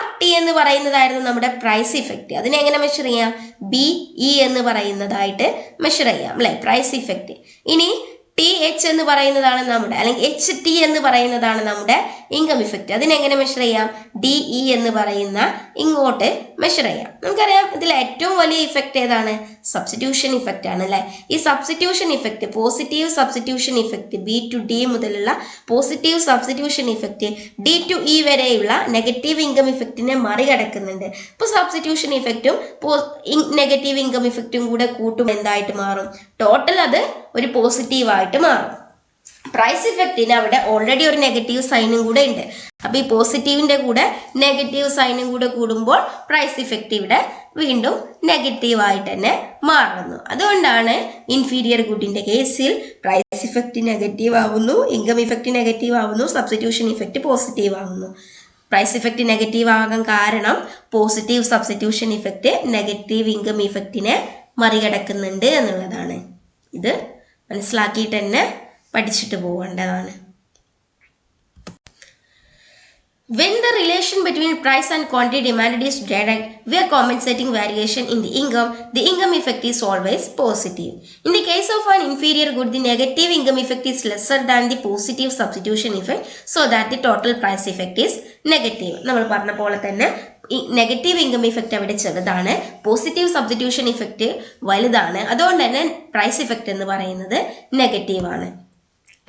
RT എന്ന് പറയുന്നതായിരുന്നു നമ്മുടെ പ്രൈസ് ഇഫക്റ്റ്. അതിനെങ്ങനെ മെഷർ ചെയ്യാം? BE എന്ന് പറയുന്നതായിട്ട് മെഷർ ചെയ്യാം അല്ലെ, പ്രൈസ് ഇഫക്റ്റ്. ഇനി TH എന്ന് പറയുന്നതാണ് നമ്മുടെ, അല്ലെങ്കിൽ HT എന്ന് പറയുന്നതാണ് നമ്മുടെ ഇൻകം ഇഫക്റ്റ്. അതിനെങ്ങനെ മെഷർ ചെയ്യാം? DE എന്ന് പറയുന്ന ഇങ്ങോട്ട് മെഷർ ചെയ്യാം. നമുക്കറിയാം ഇതിൽ ഏറ്റവും വലിയ ഇഫക്റ്റ് ഏതാണ്? സബ്സ്റ്റിറ്റ്യൂഷൻ ഇഫക്റ്റ് ആണ് അല്ലെ. ഈ substitution effect, positive substitution effect, B to D മുതലുള്ള positive substitution effect D to E വരെയുള്ള നെഗറ്റീവ് ഇൻകം ഇഫക്റ്റിനെ മറികടക്കുന്നുണ്ട്. ഇപ്പോൾ സബ്സ്റ്റിറ്റ്യൂഷൻ ഇഫക്റ്റും നെഗറ്റീവ് ഇൻകം ഇഫക്റ്റും കൂടെ കൂട്ടും എന്തായിട്ട് മാറും? ടോട്ടൽ അത് ഒരു പോസിറ്റീവ് ആയിട്ട് മാറും. പ്രൈസ് ഇഫക്റ്റിന് അവിടെ ഓൾറെഡി ഒരു നെഗറ്റീവ് സൈനും കൂടെ ഉണ്ട്. അപ്പൊ ഈ പോസിറ്റീവിന്റെ കൂടെ നെഗറ്റീവ് സൈനും കൂടെ കൂടുമ്പോൾ പ്രൈസ് ഇഫക്റ്റ് ഇവിടെ വീണ്ടും നെഗറ്റീവ് ആയിട്ട് തന്നെ മാറുന്നു. അതുകൊണ്ടാണ് ഇൻഫീരിയർ ഗുഡിന്റെ കേസിൽ പ്രൈസ് ഇഫക്റ്റ് നെഗറ്റീവ് ആവുന്നു, ഇൻകം ഇഫക്റ്റ് നെഗറ്റീവ് ആവുന്നു, സബ്സ്റ്റിറ്റ്യൂഷൻ ഇഫക്റ്റ് പോസിറ്റീവ് ആവുന്നു. പ്രൈസ് ഇഫക്റ്റ് നെഗറ്റീവ് ആകാൻ കാരണം positive substitution effect negative income ഇഫക്റ്റിനെ മറികടക്കുന്നുണ്ട് എന്നുള്ളതാണ്. ഇത് മനസ്സിലാക്കിയിട്ട് തന്നെ പഠിച്ചിട്ട് പോകേണ്ടതാണ്. When the relation between price and quantity demanded is direct, we are compensating variation in the income effect is always positive. In the case of an inferior good, the negative income effect is lesser than the positive substitution effect, so that the total price effect is negative. നമ്മൾ പറഞ്ഞ പോലെ തന്നെ negative income effect അവിടെ ചെറുതാണ്, positive substitution effect വലുതാണ്. അതുകൊണ്ട് തന്നെ price effect എന്ന് പറയുന്നത് നെഗറ്റീവാണ്.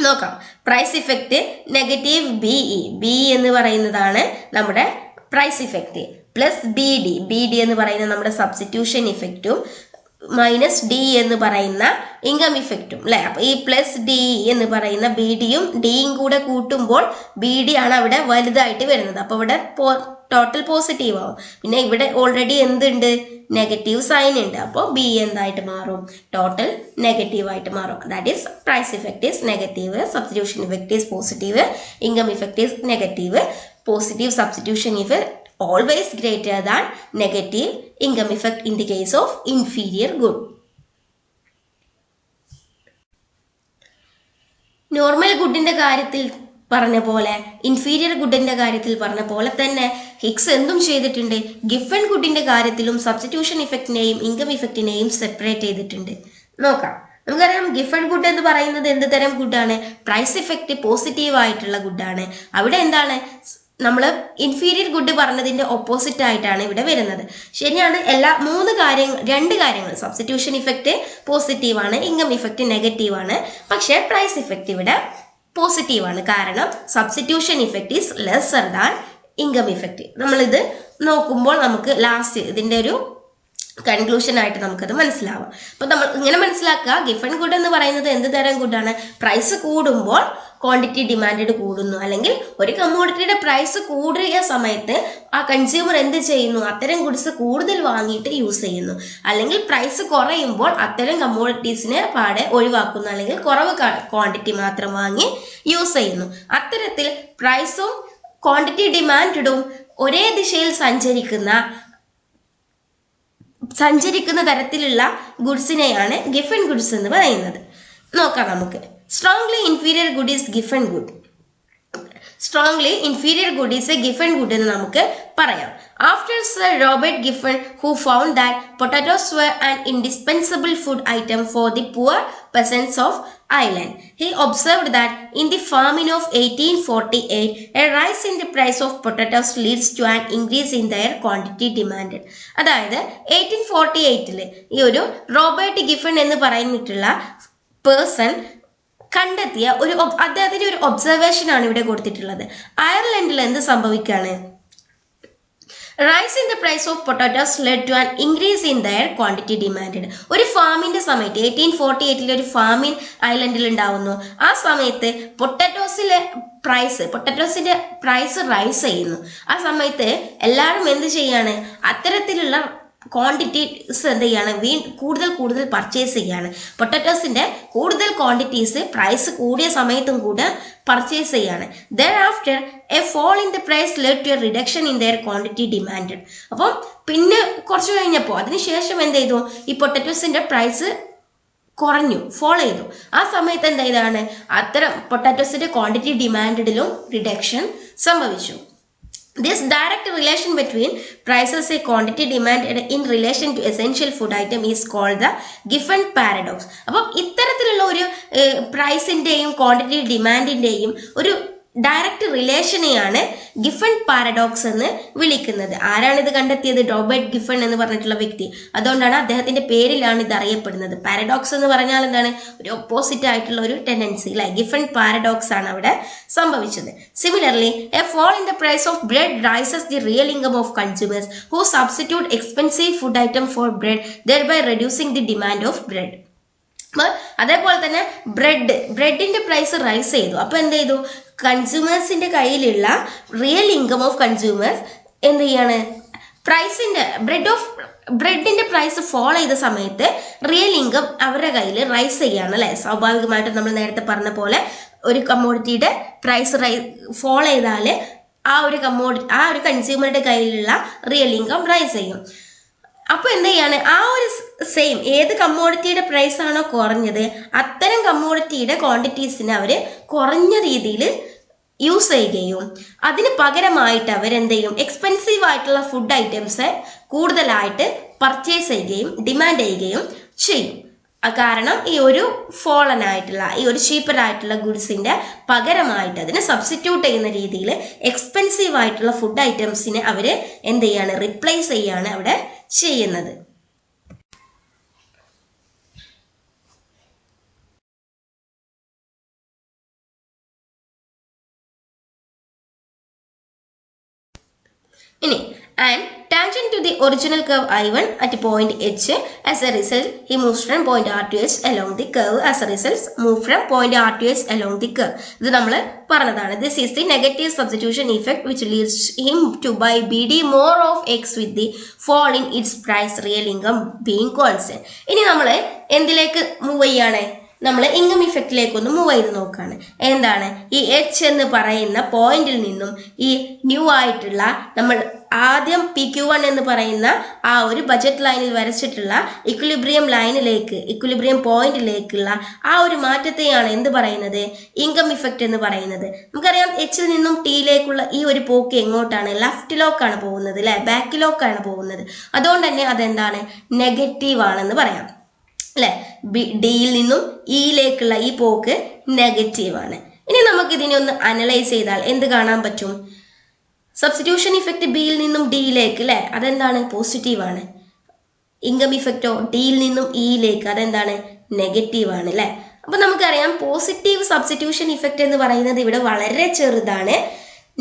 നോക്കാം. പ്രൈസ് ഇഫക്റ്റ് നെഗറ്റീവ് ബി എന്ന് പറയുന്നതാണ് നമ്മുടെ price effect, plus B D എന്ന് പറയുന്ന നമ്മുടെ സബ്സ്റ്റിറ്റ്യൂഷൻ ഇഫക്റ്റും മൈനസ് ഡി എന്ന് പറയുന്ന ഇൻകം ഇഫക്റ്റും അല്ലെ. അപ്പൊ ഈ പ്ലസ് ഡി എന്ന് പറയുന്ന ബി ഡിയും ഡിയും കൂടെ കൂട്ടുമ്പോൾ ബി ഡി ആണ് അവിടെ വലുതായിട്ട് വരുന്നത്. അപ്പൊ ഇവിടെ ടോട്ടൽ പോസിറ്റീവ് ആവും. പിന്നെ ഇവിടെ ഓൾറെഡി എന്തുണ്ട്, നെഗറ്റീവ് സൈൻ ഉണ്ട്. അപ്പോൾ ബി എന്തായിട്ട് മാറും, ടോട്ടൽ നെഗറ്റീവ് ആയിട്ട് മാറും. That is price effect is negative, substitution effect is positive, income effect is negative. Positive substitution effect always greater than negative income effect in the case of inferior good. Normal ഗുഡിന്റെ കാര്യത്തിൽ പറഞ്ഞ പോലെ inferior ഗുഡിന്റെ കാര്യത്തിൽ പറഞ്ഞ പോലെ തന്നെ Higgs എന്തും ചെയ്തിട്ടുണ്ട്, ഗിഫൺ ഗുഡിന്റെ കാര്യത്തിലും സബ്സ്റ്റിറ്റ്യൂഷൻ ഇഫക്റ്റിനെയും ഇൻകം ഇഫക്റ്റിനെയും സെപ്പറേറ്റ് ചെയ്തിട്ടുണ്ട്. നോക്കാം. നമുക്കറിയാം ഗിഫൺ ഗുഡ് എന്ന് പറയുന്നത് എന്ത് തരം ഗുഡാണ്, പ്രൈസ് ഇഫക്റ്റ് പോസിറ്റീവ് ആയിട്ടുള്ള ഗുഡാണ്. അവിടെ എന്താണ്, നമ്മൾ ഇൻഫീരിയർ ഗുഡ് പറഞ്ഞതിന്റെ ഓപ്പോസിറ്റ് ആയിട്ടാണ് ഇവിടെ വരുന്നത്. ശരിയാണ്. രണ്ട് കാര്യങ്ങൾ സബ്സ്റ്റിറ്റ്യൂഷൻ ഇഫക്റ്റ് പോസിറ്റീവ് ആണ്, ഇൻകം ഇഫക്റ്റ് നെഗറ്റീവ് ആണ്. പക്ഷേ പ്രൈസ് ഇഫക്റ്റ് ഇവിടെ പോസിറ്റീവ് ആണ്. കാരണം substitution effect is lesser than income effect. നമ്മളിത് നോക്കുമ്പോൾ നമുക്ക് ലാസ്റ്റ് ഇതിന്റെ ഒരു കൺക്ലൂഷൻ ആയിട്ട് നമുക്കത് മനസ്സിലാവാം. അപ്പൊ നമ്മൾ ഇങ്ങനെ മനസ്സിലാക്കുക, ഗിഫൺ ഗുഡ് എന്ന് പറയുന്നത് എന്ത് തരം ഗുഡാണ്, പ്രൈസ് കൂടുമ്പോൾ ക്വാണ്ടിറ്റി ഡിമാൻഡ് കൂടുന്നു, അല്ലെങ്കിൽ ഒരു കമ്മോഡിറ്റിയുടെ പ്രൈസ് കൂടിയ സമയത്ത് ആ കൺസ്യൂമർ എന്ത് ചെയ്യുന്നു, അത്തരം ഗുഡ്സ് കൂടുതൽ വാങ്ങിയിട്ട് യൂസ് ചെയ്യുന്നു. അല്ലെങ്കിൽ പ്രൈസ് കുറയുമ്പോൾ അത്തരം കമ്മോഡിറ്റീസിനെ പാടെ ഒഴിവാക്കുന്നു, അല്ലെങ്കിൽ കുറവ് ക്വാണ്ടിറ്റി മാത്രം വാങ്ങി യൂസ് ചെയ്യുന്നു. അത്തരത്തിൽ പ്രൈസും ക്വാണ്ടിറ്റി ഡിമാൻഡും ഒരേ ദിശയിൽ സഞ്ചരിക്കുന്ന തരത്തിലുള്ള ഗുഡ്സിനെയാണ് ഗിഫൺ ഗുഡ്സ് എന്ന് പറയുന്നത്. നോക്കാം നമുക്ക്. Strongly inferior good is Giffen good. Strongly inferior good is A Giffen good എന്ന് നമുക്ക് പറയാം. After Sir Robert Giffen, who found that potatoes were an indispensable food item for the poor peasants of Ireland, he observed that in the famine of 1848, a rise in the price of potatoes leads to an increase in their quantity demanded. അതായത് 1848 ഈ ഒരു Robert Giffen എന്ന് പറയുന്നിട്ടുള്ള person കണ്ടെത്തിയ അദ്ദേഹത്തിന്റെ ഒരു observation ആണ് ഇവിടെ കൊടുത്തിട്ടുള്ളത്. അയർലൻഡിൽ എന്ത് സംഭവിക്കാണ്, rise in the price of potatoes led to an increase in their quantity demand. ഒരു ഫാമിന്റെ സമയത്ത് 1848 ഒരു ഫാമിൻ ഐലൻഡിൽ ഉണ്ടാവുന്നു. ആ സമയത്ത് പൊട്ടാറ്റോസിന്റെ പ്രൈസ് റൈസ് ചെയ്യുന്നു. ആ സമയത്ത് എല്ലാവരും എന്ത് ചെയ്യാണ്, അത്തരത്തിലുള്ള ക്വാണ്ടിറ്റീസ് എന്ത് ചെയ്യാണ്, കൂടുതൽ പർച്ചേസ് ചെയ്യാണ്. പൊട്ടാറ്റോസിന്റെ കൂടുതൽ ക്വാണ്ടിറ്റീസ് പ്രൈസ് കൂടിയ സമയത്തും കൂടെ പർച്ചേസ് ചെയ്യാണ്. Thereafter a fall in the price led to a reduction in their quantity demanded. അപ്പം പിന്നെ കുറച്ച് കഴിഞ്ഞപ്പോൾ അതിനുശേഷം എന്ത് ചെയ്തു, ഈ പൊട്ടാറ്റോസിന്റെ പ്രൈസ് കുറഞ്ഞു, ഫോളോ ചെയ്തു. ആ സമയത്ത് എന്താണ്, അത്തരം പൊട്ടാറ്റോസിന്റെ ക്വാണ്ടിറ്റി ഡിമാൻഡിലും റിഡക്ഷൻ സംഭവിച്ചു. This direct relation between prices and quantity demand in relation to essential food item is called the Giffen paradox. അപ്പം ഇത്തരത്തിലുള്ള ഒരു പ്രൈസിന്റെയും ക്വാണ്ടിറ്റി ഡിമാൻഡിന്റെയും ഒരു ഡയറക്റ്റ് റിലേഷനെയാണ് ഗിഫൺ പാരഡോക്സ് എന്ന് വിളിക്കുന്നത്. ആരാണ് ഇത് കണ്ടെത്തിയത്, റോബർട്ട് ഗിഫൺ എന്ന് പറഞ്ഞിട്ടുള്ള വ്യക്തി. അതുകൊണ്ടാണ് അദ്ദേഹത്തിന്റെ പേരിലാണ് ഇത് അറിയപ്പെടുന്നത്. പാരഡോക്സ് എന്ന് പറഞ്ഞാൽ എന്താണ്, ഒരു ഓപ്പോസിറ്റ് ആയിട്ടുള്ള ഒരു ടെൻഡൻസി അല്ലെ. ഗിഫൺ പാരഡോക്സ് ആണ് അവിടെ സംഭവിച്ചത്. Similarly A fall in the price of bread rises the real income of consumers who substitute expensive food item for bread, thereby reducing the demand of bread. അതേപോലെ തന്നെ ബ്രെഡിന്റെ price rice ചെയ്തു. അപ്പൊ എന്ത് ചെയ്തു, കൺസ്യൂമേഴ്സിന്റെ കയ്യിലുള്ള റിയൽ ഇൻകം ഓഫ് കൺസ്യൂമേഴ്സ് എന്ത് ചെയ്യാണ്, ബ്രെഡിന്റെ price fall ചെയ്ത സമയത്ത് റിയൽ ഇൻകം അവരുടെ കയ്യിൽ റൈസ് ചെയ്യാണ് അല്ലെ. സ്വാഭാവികമായിട്ടും നമ്മൾ നേരത്തെ പറഞ്ഞ പോലെ ഒരു കമ്മോഡിറ്റിയുടെ പ്രൈസ് ഫോൾ ചെയ്താൽ ആ ഒരു കൺസ്യൂമറുടെ കയ്യിലുള്ള റിയൽ ഇൻകം റൈസ് ചെയ്യും. അപ്പോൾ എന്ത് ചെയ്യാണ്, ആ ഒരു സെയിം ഏത് കമ്മോഡിറ്റിയുടെ പ്രൈസ് ആണോ കുറഞ്ഞത് അത്തരം കമ്മോഡിറ്റിയുടെ ക്വാണ്ടിറ്റീസിനെ അവർ കുറഞ്ഞ രീതിയിൽ യൂസ് ചെയ്യുകയും അതിന് പകരമായിട്ട് അവരെന്ത് ചെയ്യും, എക്സ്പെൻസീവ് ആയിട്ടുള്ള ഫുഡ് ഐറ്റംസ് കൂടുതലായിട്ട് പർച്ചേസ് ചെയ്യുകയും ഡിമാൻഡ് ചെയ്യുകയും ചെയ്യും. കാരണം ഈ ഒരു ഫോളൻ ആയിട്ടുള്ള ഈ ഒരു ചീപ്പർ ആയിട്ടുള്ള ഗുഡ്സിന്റെ പകരമായിട്ട് അതിനെ സബ്സ്റ്റിറ്റ്യൂട്ട് ചെയ്യുന്ന രീതിയിൽ എക്സ്പെൻസീവ് ആയിട്ടുള്ള ഫുഡ് ഐറ്റംസിനെ അവർ എന്ത് ചെയ്യാണ്, റിപ്ലേസ് ചെയ്യാണ് അവിടെ ചെയ്യുന്നത്. ഇനി and tangent to the original curve I1 at point H. As a result, he moves from point R to H along the curve. As a result, move from point R to H along the curve. ഇത് നമ്മൾ പറഞ്ഞതാണ്. This is the negative substitution effect which leads him to buy BD more of X with the fall in its price, real income being constant. ഇനി നമ്മൾ എന്തിലേക്ക് move ചെയ്യാണ്, നമ്മൾ income ഇഫക്റ്റിലേക്കൊന്ന് move ചെയ്ത് നോക്കുകയാണ്. എന്താണ് ഈ എച്ച് എന്ന് പറയുന്ന പോയിന്റിൽ നിന്നും ഈ ന്യൂ ആയിട്ടുള്ള നമ്മൾ ആദ്യം PQ1 എന്ന് പറയുന്ന ആ ഒരു ബജറ്റ് ലൈനിൽ വരച്ചിട്ടുള്ള ഇക്വിലിബ്രിയം പോയിന്റിലേക്കുള്ള ആ ഒരു മാറ്റത്തെയാണ് എന്ത് പറയുന്നത്, ഇൻകം ഇഫക്റ്റ് എന്ന് പറയുന്നത്. നമുക്കറിയാം എച്ചിൽ നിന്നും ടിയിലേക്കുള്ള ഈ ഒരു പോക്ക് എങ്ങോട്ടാണ്, ലെഫ്റ്റിലോക്കാണ് പോകുന്നത് അല്ലെ, ബാക്കിലോക്കാണ് പോകുന്നത്. അതുകൊണ്ട് തന്നെ അതെന്താണ്, നെഗറ്റീവ് ആണെന്ന് പറയാം അല്ലെ. ഡിയിൽ നിന്നും ഇയിലേക്കുള്ള ഈ പോക്ക് നെഗറ്റീവാണ്. ഇനി നമുക്ക് ഇതിനെ ഒന്ന് അനലൈസ് ചെയ്താൽ എന്ത് കാണാൻ പറ്റും, സബ്സ്റ്റിറ്റ്യൂഷൻ ഇഫക്റ്റ് ബിയിൽ നിന്നും ഡിയിലേക്ക് അല്ലെ, അതെന്താണ്, പോസിറ്റീവാണ്. ഇൻകം ഇഫക്റ്റോ ഡിയിൽ നിന്നും ഇയിലേക്ക് അതെന്താണ്, നെഗറ്റീവാണ് അല്ലെ. അപ്പൊ നമുക്കറിയാം പോസിറ്റീവ് സബ്സ്റ്റിറ്റ്യൂഷൻ ഇഫക്റ്റ് എന്ന് പറയുന്നത് ഇവിടെ വളരെ ചെറുതാണ്,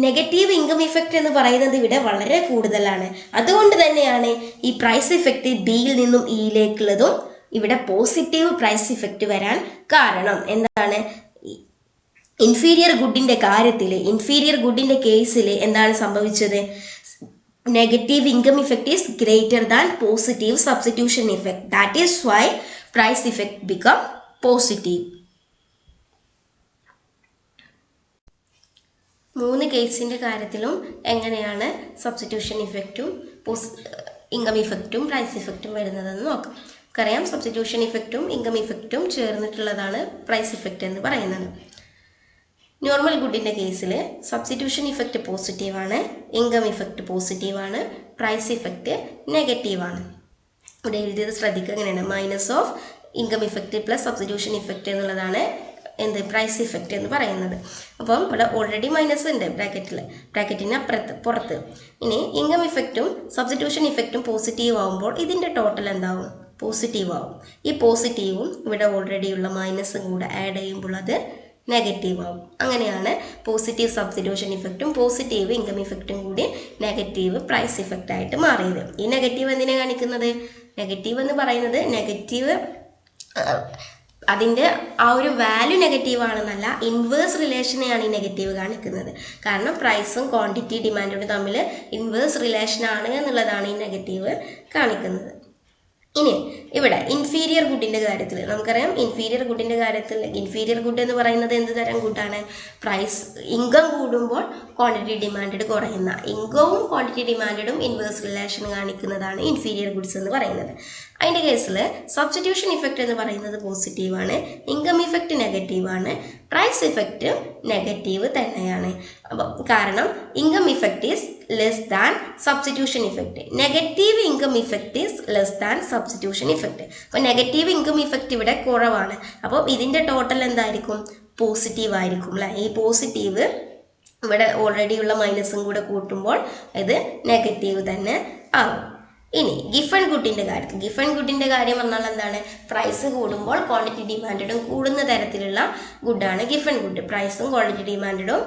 നെഗറ്റീവ് ഇൻകം ഇഫക്റ്റ് എന്ന് പറയുന്നത് ഇവിടെ വളരെ കൂടുതലാണ്. അതുകൊണ്ട് തന്നെയാണ് ഈ പ്രൈസ് ഇഫക്റ്റ് ബിയിൽ നിന്നും ഇയിലേക്കുള്ളതും ഇവിടെ പോസിറ്റീവ് പ്രൈസ് ഇഫക്റ്റ് വരാൻ കാരണം. എന്താണ്, ഇൻഫീരിയർ ഗുഡിന്റെ കേസിൽ എന്താണ് സംഭവിച്ചത്, negative income effect is greater than positive substitution effect. That is why price effect become positive. 3 കേസിന്റെ കാര്യത്തിലും എങ്ങനെയാണ് സബ്സ്റ്റിറ്റ്യൂഷൻ ഇഫക്റ്റും ഇൻകം ഇഫക്റ്റും പ്രൈസ് ഇഫക്റ്റും വരുന്നതെന്ന് നോക്കാം. നമുക്കറിയാം സബ്സ്റ്റിറ്റ്യൂഷൻ ഇഫക്റ്റും ഇൻകം ഇഫക്റ്റും ചേർന്നിട്ടുള്ളതാണ് പ്രൈസ് ഇഫക്റ്റ് എന്ന് പറയുന്നത്. നോർമൽ ഗുഡിൻ്റെ കേസിൽ സബ്സ്റ്റിറ്റ്യൂഷൻ ഇഫക്റ്റ് പോസിറ്റീവാണ്, ഇൻകം ഇഫക്റ്റ് പോസിറ്റീവാണ്, പ്രൈസ് ഇഫക്റ്റ് നെഗറ്റീവാണ്. ഇവിടെ എഴുതിയത് ശ്രദ്ധിക്കുക, എങ്ങനെയാണ് minus of income effect plus substitution effect എന്നുള്ളതാണ് എന്ത് പ്രൈസ് ഇഫക്റ്റ് എന്ന് പറയുന്നത്. അപ്പം ഇവിടെ ഓൾറെഡി മൈനസ് ഉണ്ട് ബ്രാക്കറ്റിന് പുറത്ത്. ഇനി ഇൻകം ഇഫക്റ്റും സബ്സ്റ്റിറ്റ്യൂഷൻ ഇഫക്റ്റും പോസിറ്റീവ് ആകുമ്പോൾ ഇതിൻ്റെ ടോട്ടൽ എന്താവും, പോസിറ്റീവ് ആവും. ഈ പോസിറ്റീവും ഇവിടെ ഓൾറെഡി ഉള്ള മൈനസും കൂടെ ആഡ് ചെയ്യുമ്പോൾ അത് നെഗറ്റീവ് ആവും. അങ്ങനെയാണ് പോസിറ്റീവ് സബ്സ്റ്റിറ്റ്യൂഷൻ ഇഫക്റ്റും പോസിറ്റീവ് ഇൻകം ഇഫക്റ്റും കൂടി നെഗറ്റീവ് പ്രൈസ് ഇഫക്റ്റ് ആയിട്ട് മാറിയത്. ഈ നെഗറ്റീവ് എന്തിനെ കാണിക്കുന്നത്, നെഗറ്റീവ് എന്ന് പറയുന്നത് നെഗറ്റീവ് അതിൻ്റെ ആ ഒരു വാല്യൂ നെഗറ്റീവ് ആണെന്നല്ല, ഇൻവേഴ്സ് റിലേഷനെയാണ് ഈ നെഗറ്റീവ് കാണിക്കുന്നത്. കാരണം പ്രൈസും ക്വാണ്ടിറ്റി ഡിമാൻഡും തമ്മിൽ ഇൻവേഴ്സ് റിലേഷനാണ് എന്നുള്ളതാണ് ഈ നെഗറ്റീവ് കാണിക്കുന്നത്. ഇനി ഇവിടെ ഇൻഫീരിയർ ഗുഡിൻ്റെ കാര്യത്തിൽ നമുക്കറിയാം, ഇൻഫീരിയർ ഗുഡ് എന്ന് പറയുന്നത് എന്ത് തരം ഗുഡാണ്, പ്രൈസ് ഇൻകം കൂടുമ്പോൾ ക്വാണ്ടിറ്റി ഡിമാൻഡ് കുറയുന്ന, ഇൻകവും ക്വാണ്ടിറ്റി ഡിമാൻഡും ഇൻവേഴ്സ് റിലേഷൻ കാണിക്കുന്നതാണ് ഇൻഫീരിയർ ഗുഡ്സ് എന്ന് പറയുന്നത്. അതിൻ്റെ കേസിൽ സബ്സ്റ്റിറ്റ്യൂഷൻ ഇഫക്റ്റ് എന്ന് പറയുന്നത് പോസിറ്റീവാണ്, ഇൻകം ഇഫക്റ്റ് നെഗറ്റീവാണ്, പ്രൈസ് ഇഫക്റ്റ് നെഗറ്റീവ് തന്നെയാണ്. അപ്പം കാരണം income effect is less than substitution effect, negative income effect is less than substitution effect. അപ്പോൾ നെഗറ്റീവ് ഇൻകം ഇഫക്റ്റ് ഇവിടെ കുറവാണ്. അപ്പോൾ ഇതിൻ്റെ ടോട്ടൽ എന്തായിരിക്കും, പോസിറ്റീവ് ആയിരിക്കും അല്ലേ. ഈ പോസിറ്റീവ് ഇവിടെ ഓൾറെഡി ഉള്ള മൈനസും കൂടെ കൂട്ടുമ്പോൾ ഇത് നെഗറ്റീവ് തന്നെ ആകും. ഇനി ഗിഫൺ ഗുഡിൻ്റെ കാര്യം പറഞ്ഞാൽ എന്താണ്, പ്രൈസ് കൂടുമ്പോൾ ക്വാണ്ടിറ്റി ഡിമാൻഡും കൂടുന്ന തരത്തിലുള്ള ഗുഡാണ് ഗിഫൺ ഗുഡ്. പ്രൈസും ക്വാണ്ടിറ്റി ഡിമാൻഡും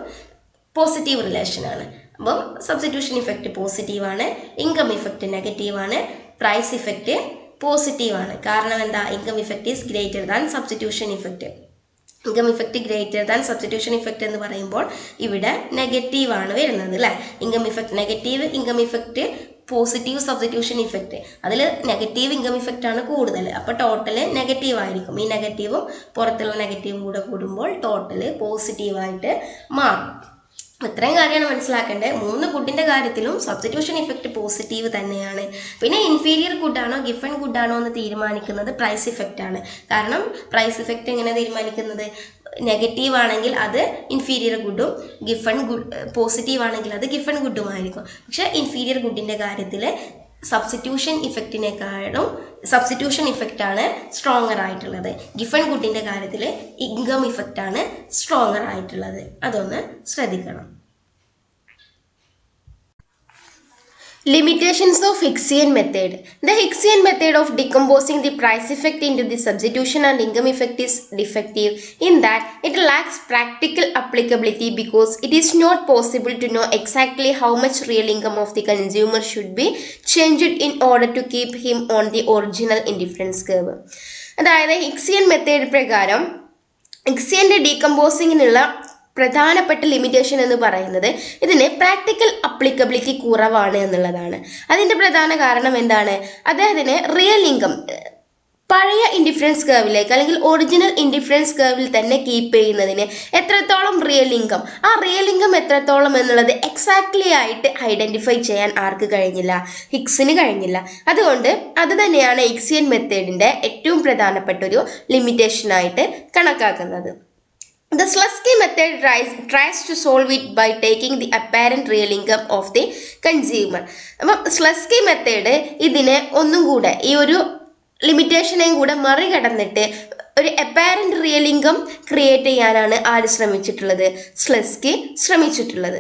പോസിറ്റീവ് റിലേഷനാണ്. അപ്പം സബ്സ്റ്റിറ്റ്യൂഷൻ ഇഫക്റ്റ് പോസിറ്റീവാണ്, ഇൻകം ഇഫക്റ്റ് നെഗറ്റീവാണ്, പ്രൈസ് ഇഫക്റ്റ് പോസിറ്റീവാണ്. കാരണം എന്താ, income effect is greater than substitution effect. Income effect greater than substitution effect എന്ന് പറയുമ്പോൾ ഇവിടെ നെഗറ്റീവാണ് വരുന്നത് അല്ലേ. Negative income effect positive substitution effect, അതിൽ നെഗറ്റീവ് ഇൻകം ഇഫക്റ്റ് ആണ് കൂടുതൽ. അപ്പോൾ ടോട്ടല് നെഗറ്റീവ് ആയിരിക്കും. ഈ നെഗറ്റീവും പുറത്തുള്ള നെഗറ്റീവും കൂടെ കൂടുമ്പോൾ ടോട്ടല് പോസിറ്റീവായിട്ട് മാറും. ഇത്രയും കാര്യമാണ് മനസ്സിലാക്കേണ്ടത്. 3 ഗുഡിൻ്റെ കാര്യത്തിലും സബ്സ്റ്റിറ്റ്യൂഷൻ ഇഫക്റ്റ് പോസിറ്റീവ് തന്നെയാണ്. പിന്നെ ഇൻഫീരിയർ ഗുഡാണോ ഗിഫൺ ഗുഡാണോ എന്ന് തീരുമാനിക്കുന്നത് പ്രൈസ് ഇഫക്റ്റ് ആണ്. കാരണം പ്രൈസ് ഇഫക്റ്റ് എങ്ങനെ തീരുമാനിക്കുന്നത്? നെഗറ്റീവ് ആണെങ്കിൽ അത് ഇൻഫീരിയർ ഗുഡും, ഗിഫൺ ഗുഡ് പോസിറ്റീവ് ആണെങ്കിൽ അത് ഗിഫൺ ഗുഡുമായിരിക്കും. പക്ഷെ ഇൻഫീരിയർ ഗുഡിൻ്റെ കാര്യത്തിൽ സബ്സ്റ്റിറ്റ്യൂഷൻ ഇഫക്റ്റ് ആണ് സ്ട്രോങ്ങർ ആയിട്ടുള്ളത്. ഗിഫൺ ഗുഡിൻ്റെ കാര്യത്തിൽ ഇൻകം ഇഫക്റ്റ് ആണ് സ്ട്രോങ്ങർ ആയിട്ടുള്ളത്. അതൊന്ന് ശ്രദ്ധിക്കണം. Limitations of Hicksian method. The Hicksian method of decomposing the price effect into the substitution and income effect is defective in that it lacks practical applicability because it is not possible to know exactly how much real income of the consumer should be changed in order to keep him on the original indifference curve. അതായത് ഹിക്സിയൻ method പ്രകാരം ഹിക്സിയൻ്റെ ഡീകമ്പോസിങ്ങിനുള്ള പ്രധാനപ്പെട്ട limitation എന്ന് പറയുന്നത് ഇതിന് practical applicability കുറവാണ് എന്നുള്ളതാണ്. അതിൻ്റെ പ്രധാന കാരണം എന്താണ്? അദ്ദേഹത്തിന് റിയൽ ഇൻകം പഴയ ഇൻഡിഫറൻസ് കർവിലേക്ക് അല്ലെങ്കിൽ ഒറിജിനൽ ഇൻഡിഫറൻസ് കർവിൽ തന്നെ കീപ്പ് ചെയ്യുന്നതിന് എത്രത്തോളം റിയൽ ഇൻകം, ആ റിയൽ ഇൻകം എത്രത്തോളം എന്നുള്ളത് എക്സാക്ട്ലി ആയിട്ട് ഐഡൻറ്റിഫൈ ചെയ്യാൻ ആർക്ക് കഴിഞ്ഞില്ല? ഹിക്സിന് കഴിഞ്ഞില്ല. അതുകൊണ്ട് അത് തന്നെയാണ് ഹിക്സിയൻ മെത്തേഡിൻ്റെ ഏറ്റവും പ്രധാനപ്പെട്ട ഒരു ലിമിറ്റേഷനായിട്ട് കണക്കാക്കുന്നത്. The Slutsky method tries to solve it by taking the apparent real income of the consumer. അപ്പം സ്ലസ്കി മെത്തേഡ് ഇതിനെ ഒന്നും കൂടെ ഈ ഒരു ലിമിറ്റേഷനെയും കൂടെ മറികടന്നിട്ട് ഒരു അപ്പാരന്റ് റിയൽ ഇൻകം ക്രിയേറ്റ് ചെയ്യാനാണ് ആര് ശ്രമിച്ചിട്ടുള്ളത്? സ്ലസ്കി ശ്രമിച്ചിട്ടുള്ളത്.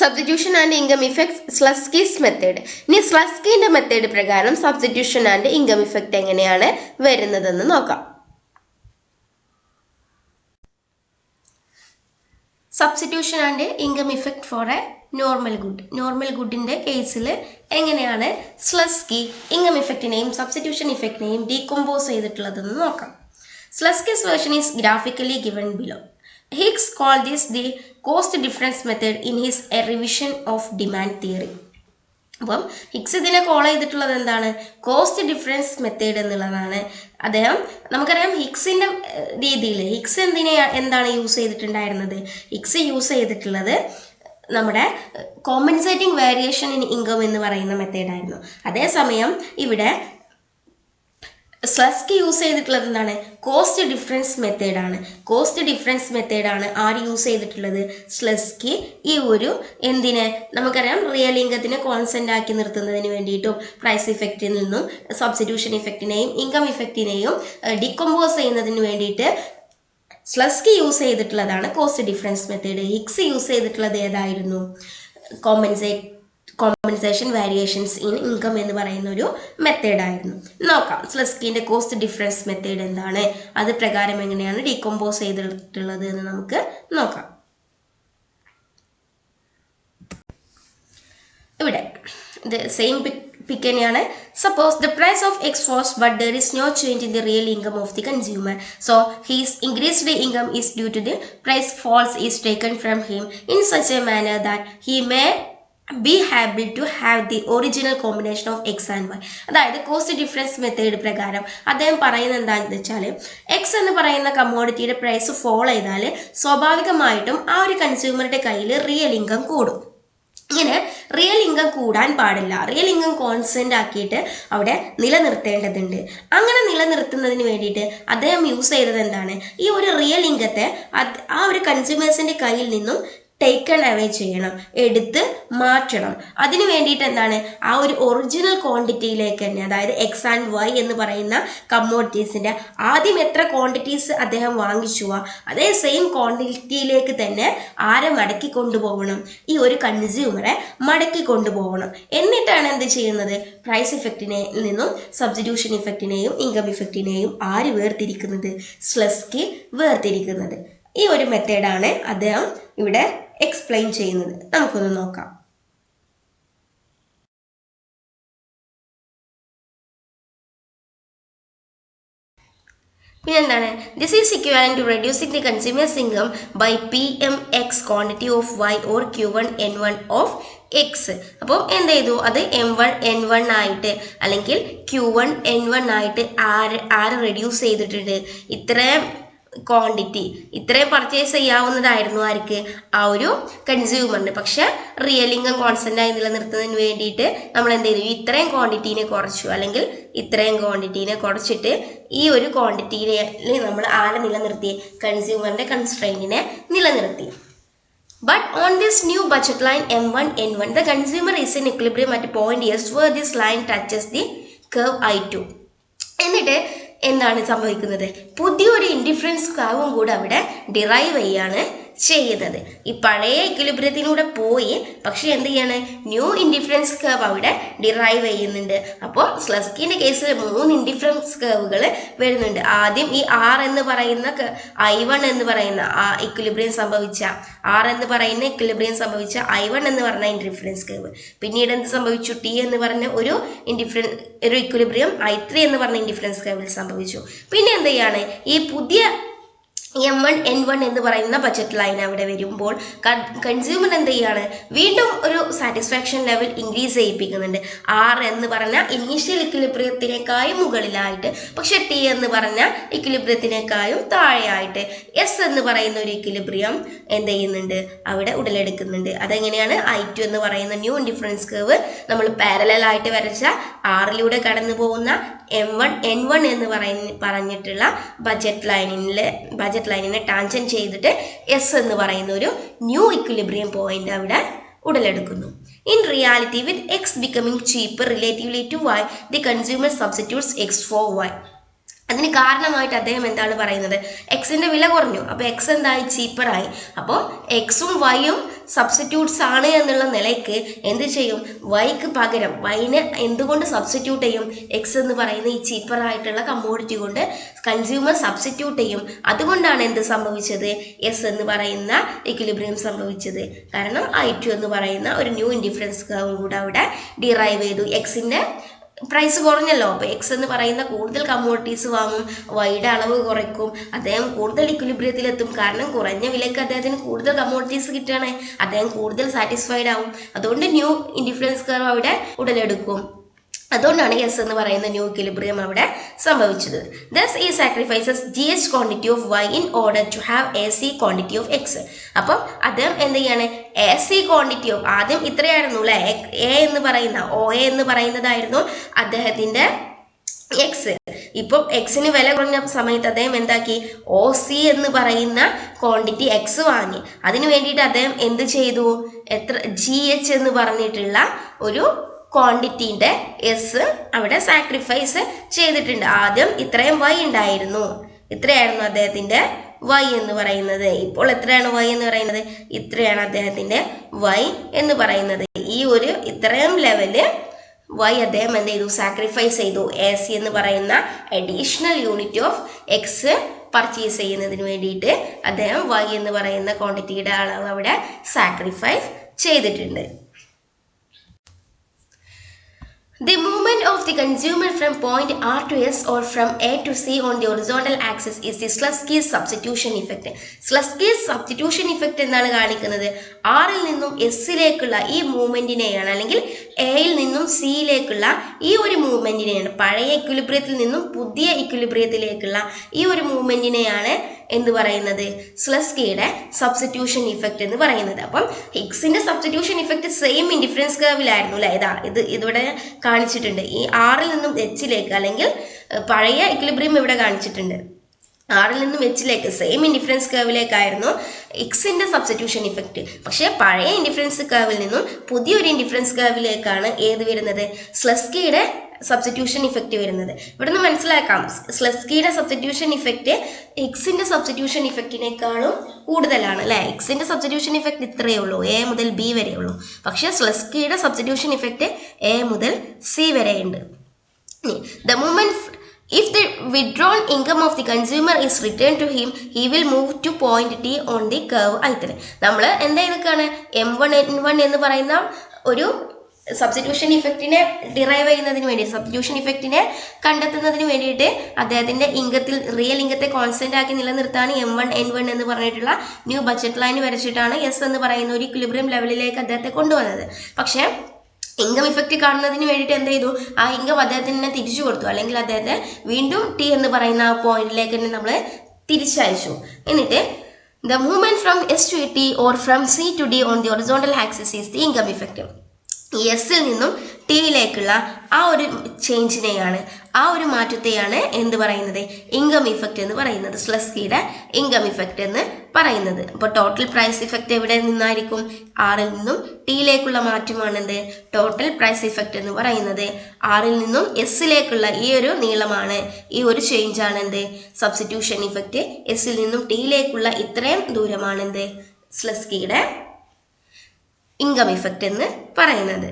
Substitution and income effects Slutsky's method. ഇനി സ്ലസ്കിൻ്റെ മെത്തേഡ് പ്രകാരം സബ്സ്റ്റിറ്റ്യൂഷൻ ആൻഡ് ഇൻകം ഇഫക്റ്റ് എങ്ങനെയാണ് വരുന്നതെന്ന് നോക്കാം. Substitution and income effect for a normal good. Normal ഗുഡിൻ്റെ കേസിൽ എങ്ങനെയാണ് സ്ലസ്കി ഇൻകം ഇഫക്റ്റിനെയും സബ്സ്റ്റിറ്റ്യൂഷൻ ഇഫക്റ്റിനെയും ഡീകമ്പോസ് ചെയ്തിട്ടുള്ളതെന്ന് നോക്കാം. Slutsky's version is graphically given below. Hicks call this the cost difference method in his a revision of demand theory. അപ്പം Hicks ഇതിനെ call ചെയ്തിട്ടുള്ളത് എന്താണ്? കോസ്റ്റ് ഡിഫറൻസ് മെത്തേഡ് എന്നുള്ളതാണ്. അദ്ദേഹം നമുക്കറിയാം ഹിക്സിൻ്റെ രീതിയിൽ ഹിക്സ് എന്താണ് യൂസ് ചെയ്തിട്ടുണ്ടായിരുന്നത്? ഹിക്സ് യൂസ് ചെയ്തിട്ടുള്ളത് നമ്മുടെ കോമ്പൻസേറ്റിംഗ് വേരിയേഷൻ ഇൻ ഇൻകം എന്ന് പറയുന്ന മെത്തേഡായിരുന്നു. അതേസമയം ഇവിടെ സ്ലസ്കി യൂസ് ചെയ്തിട്ടുള്ളത് എന്താണ്? കോസ്റ്റ് ഡിഫറൻസ് മെത്തേഡാണ്. കോസ്റ്റ് ഡിഫറൻസ് മെത്തേഡാണ് ആര് യൂസ് ചെയ്തിട്ടുള്ളത്? സ്ലസ്കി ഈ ഒരു എന്തിനെ നമുക്കറിയാം റിയൽ ഇൻകത്തിനെ കോൺസ്റ്റന്റ് ആക്കി നിർത്തുന്നതിന് വേണ്ടിയിട്ടും പ്രൈസ് ഇഫക്റ്റിൽ നിന്നും സബ്സ്റ്റിറ്റ്യൂഷൻ ഇഫക്റ്റിനെയും ഇൻകം ഇഫക്റ്റിനെയും ഡികമ്പോസ് ചെയ്യുന്നതിന് വേണ്ടിയിട്ട് സ്ലസ്കി യൂസ് ചെയ്തിട്ടുള്ളതാണ് cost difference method. Higgs use ചെയ്തിട്ടുള്ളത് ഏതായിരുന്നു? കോമ്പൻസേഷൻ വേരിയേഷൻസ് ഇൻ ഇൻകം എന്ന് പറയുന്ന ഒരു മെത്തേഡായിരുന്നു. നോക്കാം സ്ലസ്കിൻ്റെ കോസ്റ്റ് ഡിഫറൻസ് മെത്തേഡ് എന്താണ്, അത് പ്രകാരം എങ്ങനെയാണ് ഡീകമ്പോസ് ചെയ്തിട്ടുള്ളത് എന്ന് നമുക്ക് നോക്കാം. ഇവിടെ ഇത് സെയിം പിക്ക് തന്നെയാണ്. Suppose the price of X falls but there is no change in the real income of the consumer. So his increased income is due to the price falls is taken from him in such a manner that he may be able to have the original combination of X and Y. അതായത് cost difference method പ്രകാരം അദ്ദേഹം പറയുന്നത് എന്താണെന്ന് വെച്ചാൽ X എന്ന് പറയുന്ന കമ്മോഡിറ്റിയുടെ price fall ചെയ്താൽ സ്വാഭാവികമായിട്ടും ആ ഒരു കൺസ്യൂമറുടെ കയ്യിൽ റിയൽ ഇൻകം കൂടും. ഇങ്ങനെ റിയൽ ഇൻകം കൂടാൻ പാടില്ല. റിയൽ ഇൻകം കോൺസ്റ്റന്റ് ആക്കിയിട്ട് അവിടെ നിലനിർത്തേണ്ടതുണ്ട്. അങ്ങനെ നിലനിർത്തുന്നതിന് വേണ്ടിയിട്ട് അദ്ദേഹം യൂസ് ചെയ്തത് എന്താണ്? ഈ ഒരു റിയൽ ഇൻകത്തെ ആ ഒരു കൺസ്യൂമേഴ്സിന്റെ കയ്യിൽ നിന്നും ടേക്കൺ അവേ ചെയ്യണം, എടുത്ത് മാറ്റണം. അതിന് വേണ്ടിയിട്ട് എന്താണ്? ആ ഒരു ഒറിജിനൽ ക്വാണ്ടിറ്റിയിലേക്ക് തന്നെ, അതായത് എക്സ് ആൻഡ് വൈ എന്ന് പറയുന്ന കമ്മോഡിറ്റീസിൻ്റെ ആദ്യം എത്ര ക്വാണ്ടിറ്റീസ് അദ്ദേഹം വാങ്ങിച്ചുവോ അതേ സെയിം ക്വാണ്ടിറ്റിയിലേക്ക് തന്നെ ആരെ മടക്കി കൊണ്ടുപോകണം? ഈ ഒരു കൺസ്യൂമറെ മടക്കി കൊണ്ടുപോകണം. എന്നിട്ടാണ് എന്ത് ചെയ്യുന്നത്? പ്രൈസ് ഇഫക്റ്റിനെ നിന്നും സബ്സ്റ്റിറ്റ്യൂഷൻ ഇഫക്റ്റിനെയും ഇൻകം ഇഫക്റ്റിനെയും ആര് വേർതിരിക്കുന്നത്? സ്ലസ്കി വേർതിരിക്കുന്നത്. ഈ ഒരു മെത്തേഡാണ് അദ്ദേഹം ഇവിടെ എക്സ്പ്ലെയിൻ ചെയ്യുന്നത്. നമുക്കൊന്ന് നോക്കാം. പിന്നെ എന്താണ്? This is equivalent to reducing the consumer's income by PMX quantity of Y or Q1 N1 of X. അപ്പോൾ എന്ത് ചെയ്തു? അത് M1 N1 ആയിട്ട് അല്ലെങ്കിൽ Q1 N1 ആയിട്ട് ആര് റെഡ്യൂസ് ചെയ്തിട്ടുണ്ട്? ഇത്രയും ക്വാണ്ടിറ്റി ഇത്രയും പർച്ചേസ് ചെയ്യാവുന്നതായിരുന്നു ആർക്ക്, ആ ഒരു കൺസ്യൂമറിന്. പക്ഷെ റിയൽ ഇൻകം കോൺസ്റ്റന്റ് ആയി നിലനിർത്തുന്നതിന് വേണ്ടിയിട്ട് നമ്മൾ എന്ത് ചെയ്തു, ഇത്രയും ക്വാണ്ടിറ്റീനെ കുറച്ചു, അല്ലെങ്കിൽ ഇത്രയും ക്വാണ്ടിറ്റീനെ കുറച്ചിട്ട് ഈ ഒരു ക്വാണ്ടിറ്റിയിൽ നമ്മൾ ആരെ നിലനിർത്തി, കൺസ്യൂമറിന്റെ കൺസ്ട്രെയിൻറ്റിനെ നിലനിർത്തി. But on this new budget line M1 N1, the consumer is in equilibrium at point S where this line touches the curve I2. എന്നിട്ട് എന്താണ് സംഭവിക്കുന്നത്, പുതിയൊരു ഇൻഡിഫറൻസ് കർവും കൂടെ അവിടെ ഡിറൈവ് ചെയ്യാണ് ചെയ്യുന്നത്. ഈ പഴയ ഇക്വിലിബ്രിയത്തിലൂടെ പോയി, പക്ഷെ എന്ത് ചെയ്യാണ്, ന്യൂ ഇൻഡിഫറൻസ് കർവ് അവിടെ ഡിറൈവ് ചെയ്യുന്നുണ്ട്. അപ്പോൾ സ്ലസ്കിന്റെ കേസിൽ 3 ഇൻഡിഫറൻസ് കർവുകൾ വരുന്നുണ്ട്. ആദ്യം ഈ R എന്ന് പറയുന്ന I1 എന്ന് പറയുന്ന ആ ഇക്വിലിബ്രിയം സംഭവിച്ച I1 എന്ന് പറഞ്ഞ ഇൻഡിഫറൻസ് കർവ്. പിന്നീട് എന്ത് സംഭവിച്ചു, T എന്ന് പറഞ്ഞ ഒരു ഇക്വിലിബ്രിയം I3 എന്ന് പറഞ്ഞ ഇൻഡിഫറൻസ് കർവിൽ സംഭവിച്ചു. പിന്നെ എന്ത് ചെയ്യാണ്, ഈ പുതിയ M1 N1 എന്ന് പറയുന്ന ബജറ്റ് ലൈൻ അവിടെ വരുമ്പോൾ കൺസ്യൂമർ എന്ത് ചെയ്യാണ്, വീണ്ടും ഒരു സാറ്റിസ്ഫാക്ഷൻ ലെവൽ ഇൻക്രീസ് ചെയ്യിപ്പിക്കുന്നുണ്ട്. R എന്ന് പറഞ്ഞ ഇനീഷ്യൽ ഇക്വിലിബ്രിയത്തിനേക്കാളും മുകളിലായിട്ട്, പക്ഷെ T എന്ന് പറഞ്ഞ ഇക്വിലിബ്രിയത്തിനേക്കാളും താഴെയായിട്ട് S എന്ന് പറയുന്ന ഒരു ഇക്വിലിബ്രിയം എന്ത് ചെയ്യുന്നുണ്ട്, അവിടെ ഉടലെടുക്കുന്നുണ്ട്. അതെങ്ങനെയാണ്, I2 എന്ന് പറയുന്ന ന്യൂ ഇൻഡിഫറൻസ് കർവ് നമ്മൾ പാരലൽ ആയിട്ട് വരച്ച Rലൂടെ കടന്നു പോകുന്ന M1 N1 എന്ന് പറഞ്ഞിട്ടുള്ള ബജറ്റ് ലൈനിനെ ടാൻജന്റ് ചെയ്തിട്ട് എസ് എന്ന് പറയുന്ന ഒരു ന്യൂ ഇക്വിലിബ്രിയം പോയിന്റ് അവിടെ ഉടലെടുക്കുന്നു. In reality with X becoming cheaper relatively to Y the consumer substitutes X for Y. അതിന് കാരണമായിട്ട് അദ്ദേഹം എന്താണ് പറയുന്നത്, എക്സിന്റെ വില കുറഞ്ഞു, അപ്പോൾ എക്സ് എന്തായി, ചീപ്പറായി. അപ്പോൾ എക്സും വൈയും സബ്സ്റ്റിറ്റ്യൂട്ട്സ് ആണ് എന്നുള്ള നിലയ്ക്ക് എന്ത് ചെയ്യും, വൈക്ക് പകരം വൈനെ എന്തുകൊണ്ട് സബ്സ്റ്റിറ്റ്യൂട്ട് ചെയ്യും, എക്സ് എന്ന് പറയുന്ന ഈ ചീപ്പറായിട്ടുള്ള കമ്മോഡിറ്റി കൊണ്ട് കൺസ്യൂമർ സബ്സ്റ്റിറ്റ്യൂട്ട് ചെയ്യും. അതുകൊണ്ടാണ് എന്ത് സംഭവിച്ചത്, എസ് എന്ന് പറയുന്ന ഇക്വിലിബ്രിയം സംഭവിച്ചത്. കാരണം I2 എന്ന് പറയുന്ന ഒരു ന്യൂ ഇൻഡിഫറൻസ് കർവും കൂടെ അവിടെ ഡിറൈവ് ചെയ്തു. എക്സിന്റെ പ്രൈസ് കുറഞ്ഞല്ലോ, അപ്പോൾ എക്സ് എന്ന് പറയുന്ന കൂടുതൽ കമ്മോഡിറ്റീസ് വാങ്ങും, വൈയുടെ അളവ് കുറയ്ക്കും, അദ്ദേഹം കൂടുതൽ ഇക്വിലിബ്രിയത്തിലെത്തും. കാരണം കുറഞ്ഞ വിലയ്ക്ക് അദ്ദേഹത്തിന് കൂടുതൽ കമ്മോഡിറ്റീസ് കിട്ടുകയാണ്, അദ്ദേഹം കൂടുതൽ സാറ്റിസ്ഫൈഡ് ആവും. അതുകൊണ്ട് ന്യൂ ഇൻഡിഫറൻസ് കർവ് അവിടെ ഉടലെടുക്കും. അതുകൊണ്ടാണ് എസ് എന്ന് പറയുന്ന ന്യൂ ഇക്വിലിബ്രിയം അവിടെ സംഭവിച്ചത്. Thus he sacrifices GH quantity of Y in order to have AC quantity of X. അപ്പം അദ്ദേഹം എന്ത് ചെയ്യാണ്, AC ക്വാണ്ടിറ്റി ഓഫ്, ആദ്യം ഇത്രയായിരുന്നു അല്ലെ, A എന്ന് പറയുന്ന OA എന്ന് പറയുന്നതായിരുന്നു അദ്ദേഹത്തിന്റെ എക്സ്. ഇപ്പം എക്സിന് വില കുറഞ്ഞ സമയത്ത് അദ്ദേഹം എന്താക്കി, OC എന്ന് പറയുന്ന ക്വാണ്ടിറ്റി എക്സ് വാങ്ങി. അതിനു വേണ്ടിയിട്ട് അദ്ദേഹം എന്ത് ചെയ്തു, GH എന്ന് പറഞ്ഞിട്ടുള്ള ഒരു ക്വാണ്ടിറ്റീൻ്റെ എസ് അവിടെ സാക്രിഫൈസ് ചെയ്തിട്ടുണ്ട്. ആദ്യം ഇത്രയും വൈ ഉണ്ടായിരുന്നു, ഇത്രയായിരുന്നു അദ്ദേഹത്തിൻ്റെ വൈ എന്ന് പറയുന്നത്. ഇപ്പോൾ എത്രയാണ് വൈ എന്ന് പറയുന്നത്, ഇത്രയാണ് അദ്ദേഹത്തിൻ്റെ വൈ എന്ന് പറയുന്നത്. ഈ ഒരു ഇത്രയും ലെവല് വൈ അദ്ദേഹം എന്ത് ചെയ്തു, സാക്രിഫൈസ് ചെയ്തു. AC എന്ന് പറയുന്ന additional unit of X purchase ചെയ്യുന്നതിന് വേണ്ടിയിട്ട് അദ്ദേഹം വൈ എന്ന് പറയുന്ന ക്വാണ്ടിറ്റിയുടെ അളവ് അവിടെ സാക്രിഫൈസ് ചെയ്തിട്ടുണ്ട്. The movement of the consumer from point R to S or from A to C on the horizontal axis is the Slutsky's substitution effect. Slutsky's substitution effect എന്താണ് കാണിക്കുന്നത്, ആറിൽ നിന്നും എസ്സിലേക്കുള്ള ഈ മൂവ്മെന്റിനെയാണ്, അല്ലെങ്കിൽ എയിൽ നിന്നും സിയിലേക്കുള്ള ഈ ഒരു മൂവ്മെന്റിനെയാണ്, പഴയ ഇക്വിലിബ്രിയത്തിൽ നിന്നും പുതിയ ഇക്വിലിബ്രിയത്തിലേക്കുള്ള ഈ ഒരു മൂവ്മെന്റിനെയാണ് എന്ത് പറയുന്നത്, സ്ലസ്കിയുടെ സബ്സ്റ്റിറ്റ്യൂഷൻ ഇഫക്റ്റ് എന്ന് പറയുന്നത്. അപ്പം ഹിഗ്സിന്റെ സബ്സ്റ്റിറ്റ്യൂഷൻ ഇഫക്റ്റ് സെയിം ഇൻഡിഫറൻസ് കർവിലായിരുന്നു അല്ലേ, ഇതിവിടെ കാണിച്ചിട്ടുണ്ട്. ഈ ആറിൽ നിന്നും എച്ചിലേക്ക്, അല്ലെങ്കിൽ പഴയ ഇക്വിലിബ്രിയം ഇവിടെ കാണിച്ചിട്ടുണ്ട്, ആറിൽ നിന്നും എച്ചിലേക്ക് സെയിം ഇൻഡിഫറൻസ് കർവിലേക്കായിരുന്നു എക്സിന്റെ സബ്സ്റ്റിറ്റ്യൂഷൻ ഇഫക്റ്റ്. പക്ഷേ പഴയ ഇൻഡിഫറൻസ് കർവിൽ നിന്നും പുതിയൊരു ഇൻഡിഫറൻസ് കർവിലേക്കാണ് ഏത് വരുന്നത്, സ്ലസ്കിയുടെ സബ്സ്റ്റിറ്റ്യൂഷൻ ഇഫക്റ്റ് വരുന്നത്. ഇവിടെ നിന്ന് മനസ്സിലാക്കാം, സ്ലസ്കിയുടെ സബ്സ്റ്റിറ്റ്യൂഷൻ ഇഫക്റ്റ് എക്സിന്റെ സബ്സ്റ്റിറ്റ്യൂഷൻ ഇഫക്റ്റിനേക്കാളും കൂടുതലാണ് അല്ലേ. എക്സിന്റെ സബ്സ്റ്റിറ്റ്യൂഷൻ ഇഫക്റ്റ് ഇത്രയേ ഉള്ളൂ, A മുതൽ B വരെ ഉള്ളൂ. പക്ഷേ സ്ലസ്കിയുടെ സബ്സ്റ്റിറ്റ്യൂഷൻ ഇഫക്റ്റ് A മുതൽ C വരെ ഉണ്ട്. The moment if the withdrawn income of the consumer is returned to him, he will move to point T on the curve I3. നമ്മൾ എന്താ ഇതൊക്കെയാണ്, M1 N1 എന്ന് പറയുന്ന ഒരു സബ്സ്റ്റിറ്റ്യൂഷൻ ഇഫക്റ്റിനെ ഡിറൈവ് ചെയ്യുന്നതിന് വേണ്ടി, സബ്സ്റ്റിറ്റ്യൂഷൻ ഇഫക്റ്റിനെ കണ്ടെത്തുന്നതിന് വേണ്ടിയിട്ട് അദ്ദേഹത്തിന്റെ ഇൻകത്തിൽ റിയൽ ഇൻകത്തെ കോൺസ്റ്റന്റ് ആക്കി നിലനിർത്താൻ M1 N1 എന്ന് പറഞ്ഞിട്ടുള്ള ന്യൂ ബഡ്ജറ്റ് ലൈൻ വരച്ചിട്ടാണ് എസ് എന്ന് പറയുന്ന ഒരു ഇക്വിലിബ്രിയം ലെവലിലേക്ക് അദ്ദേഹത്തെ കൊണ്ടുവന്നത്. പക്ഷേ ഇൻകം ഇഫക്റ്റ് കാണുന്നതിന് വേണ്ടിയിട്ട് എന്ത് ചെയ്തു, ആ ഇൻകം അദ്ദേഹത്തിന് തിരിച്ചു കൊടുത്തു, അല്ലെങ്കിൽ അദ്ദേഹത്തെ വീണ്ടും T എന്ന് പറയുന്ന ആ പോയിന്റിലേക്ക് തന്നെ നമ്മൾ തിരിച്ചയച്ചു. എന്നിട്ട് the movement from S to T or from C to D on the horizontal axis is the income effect. എസിൽ നിന്നും ടിയിലേക്കുള്ള ആ ഒരു ചേഞ്ചിനെയാണ്, ആ ഒരു മാറ്റത്തെയാണ് എന്ത് പറയുന്നത്, ഇൻകം ഇഫക്റ്റ് എന്ന് പറയുന്നത്, സ്ലസ്കിയുടെ ഇൻകം ഇഫക്റ്റ് എന്ന് പറയുന്നത്. അപ്പോൾ ടോട്ടൽ പ്രൈസ് ഇഫക്റ്റ് എവിടെ നിന്നായിരിക്കും, ആറിൽ നിന്നും ടിയിലേക്കുള്ള മാറ്റമാണ് എന്ത് ടോട്ടൽ പ്രൈസ് ഇഫക്റ്റ് എന്ന് പറയുന്നത്. ആറിൽ നിന്നും എസിലേക്കുള്ള ഈ ഒരു നീളമാണ്, ഈ ഒരു ചേഞ്ച് ആണ് എന്ത് സബ്സ്റ്റിറ്റ്യൂഷൻ ഇഫക്റ്റ്. എസിൽ നിന്നും ടിയിലേക്കുള്ള ഇത്രയും ദൂരമാണ് എന്ത് സ്ലസ്കിയുടെ ഇൻകം ഇഫക്റ്റ് എന്ന് പറയുന്നത്.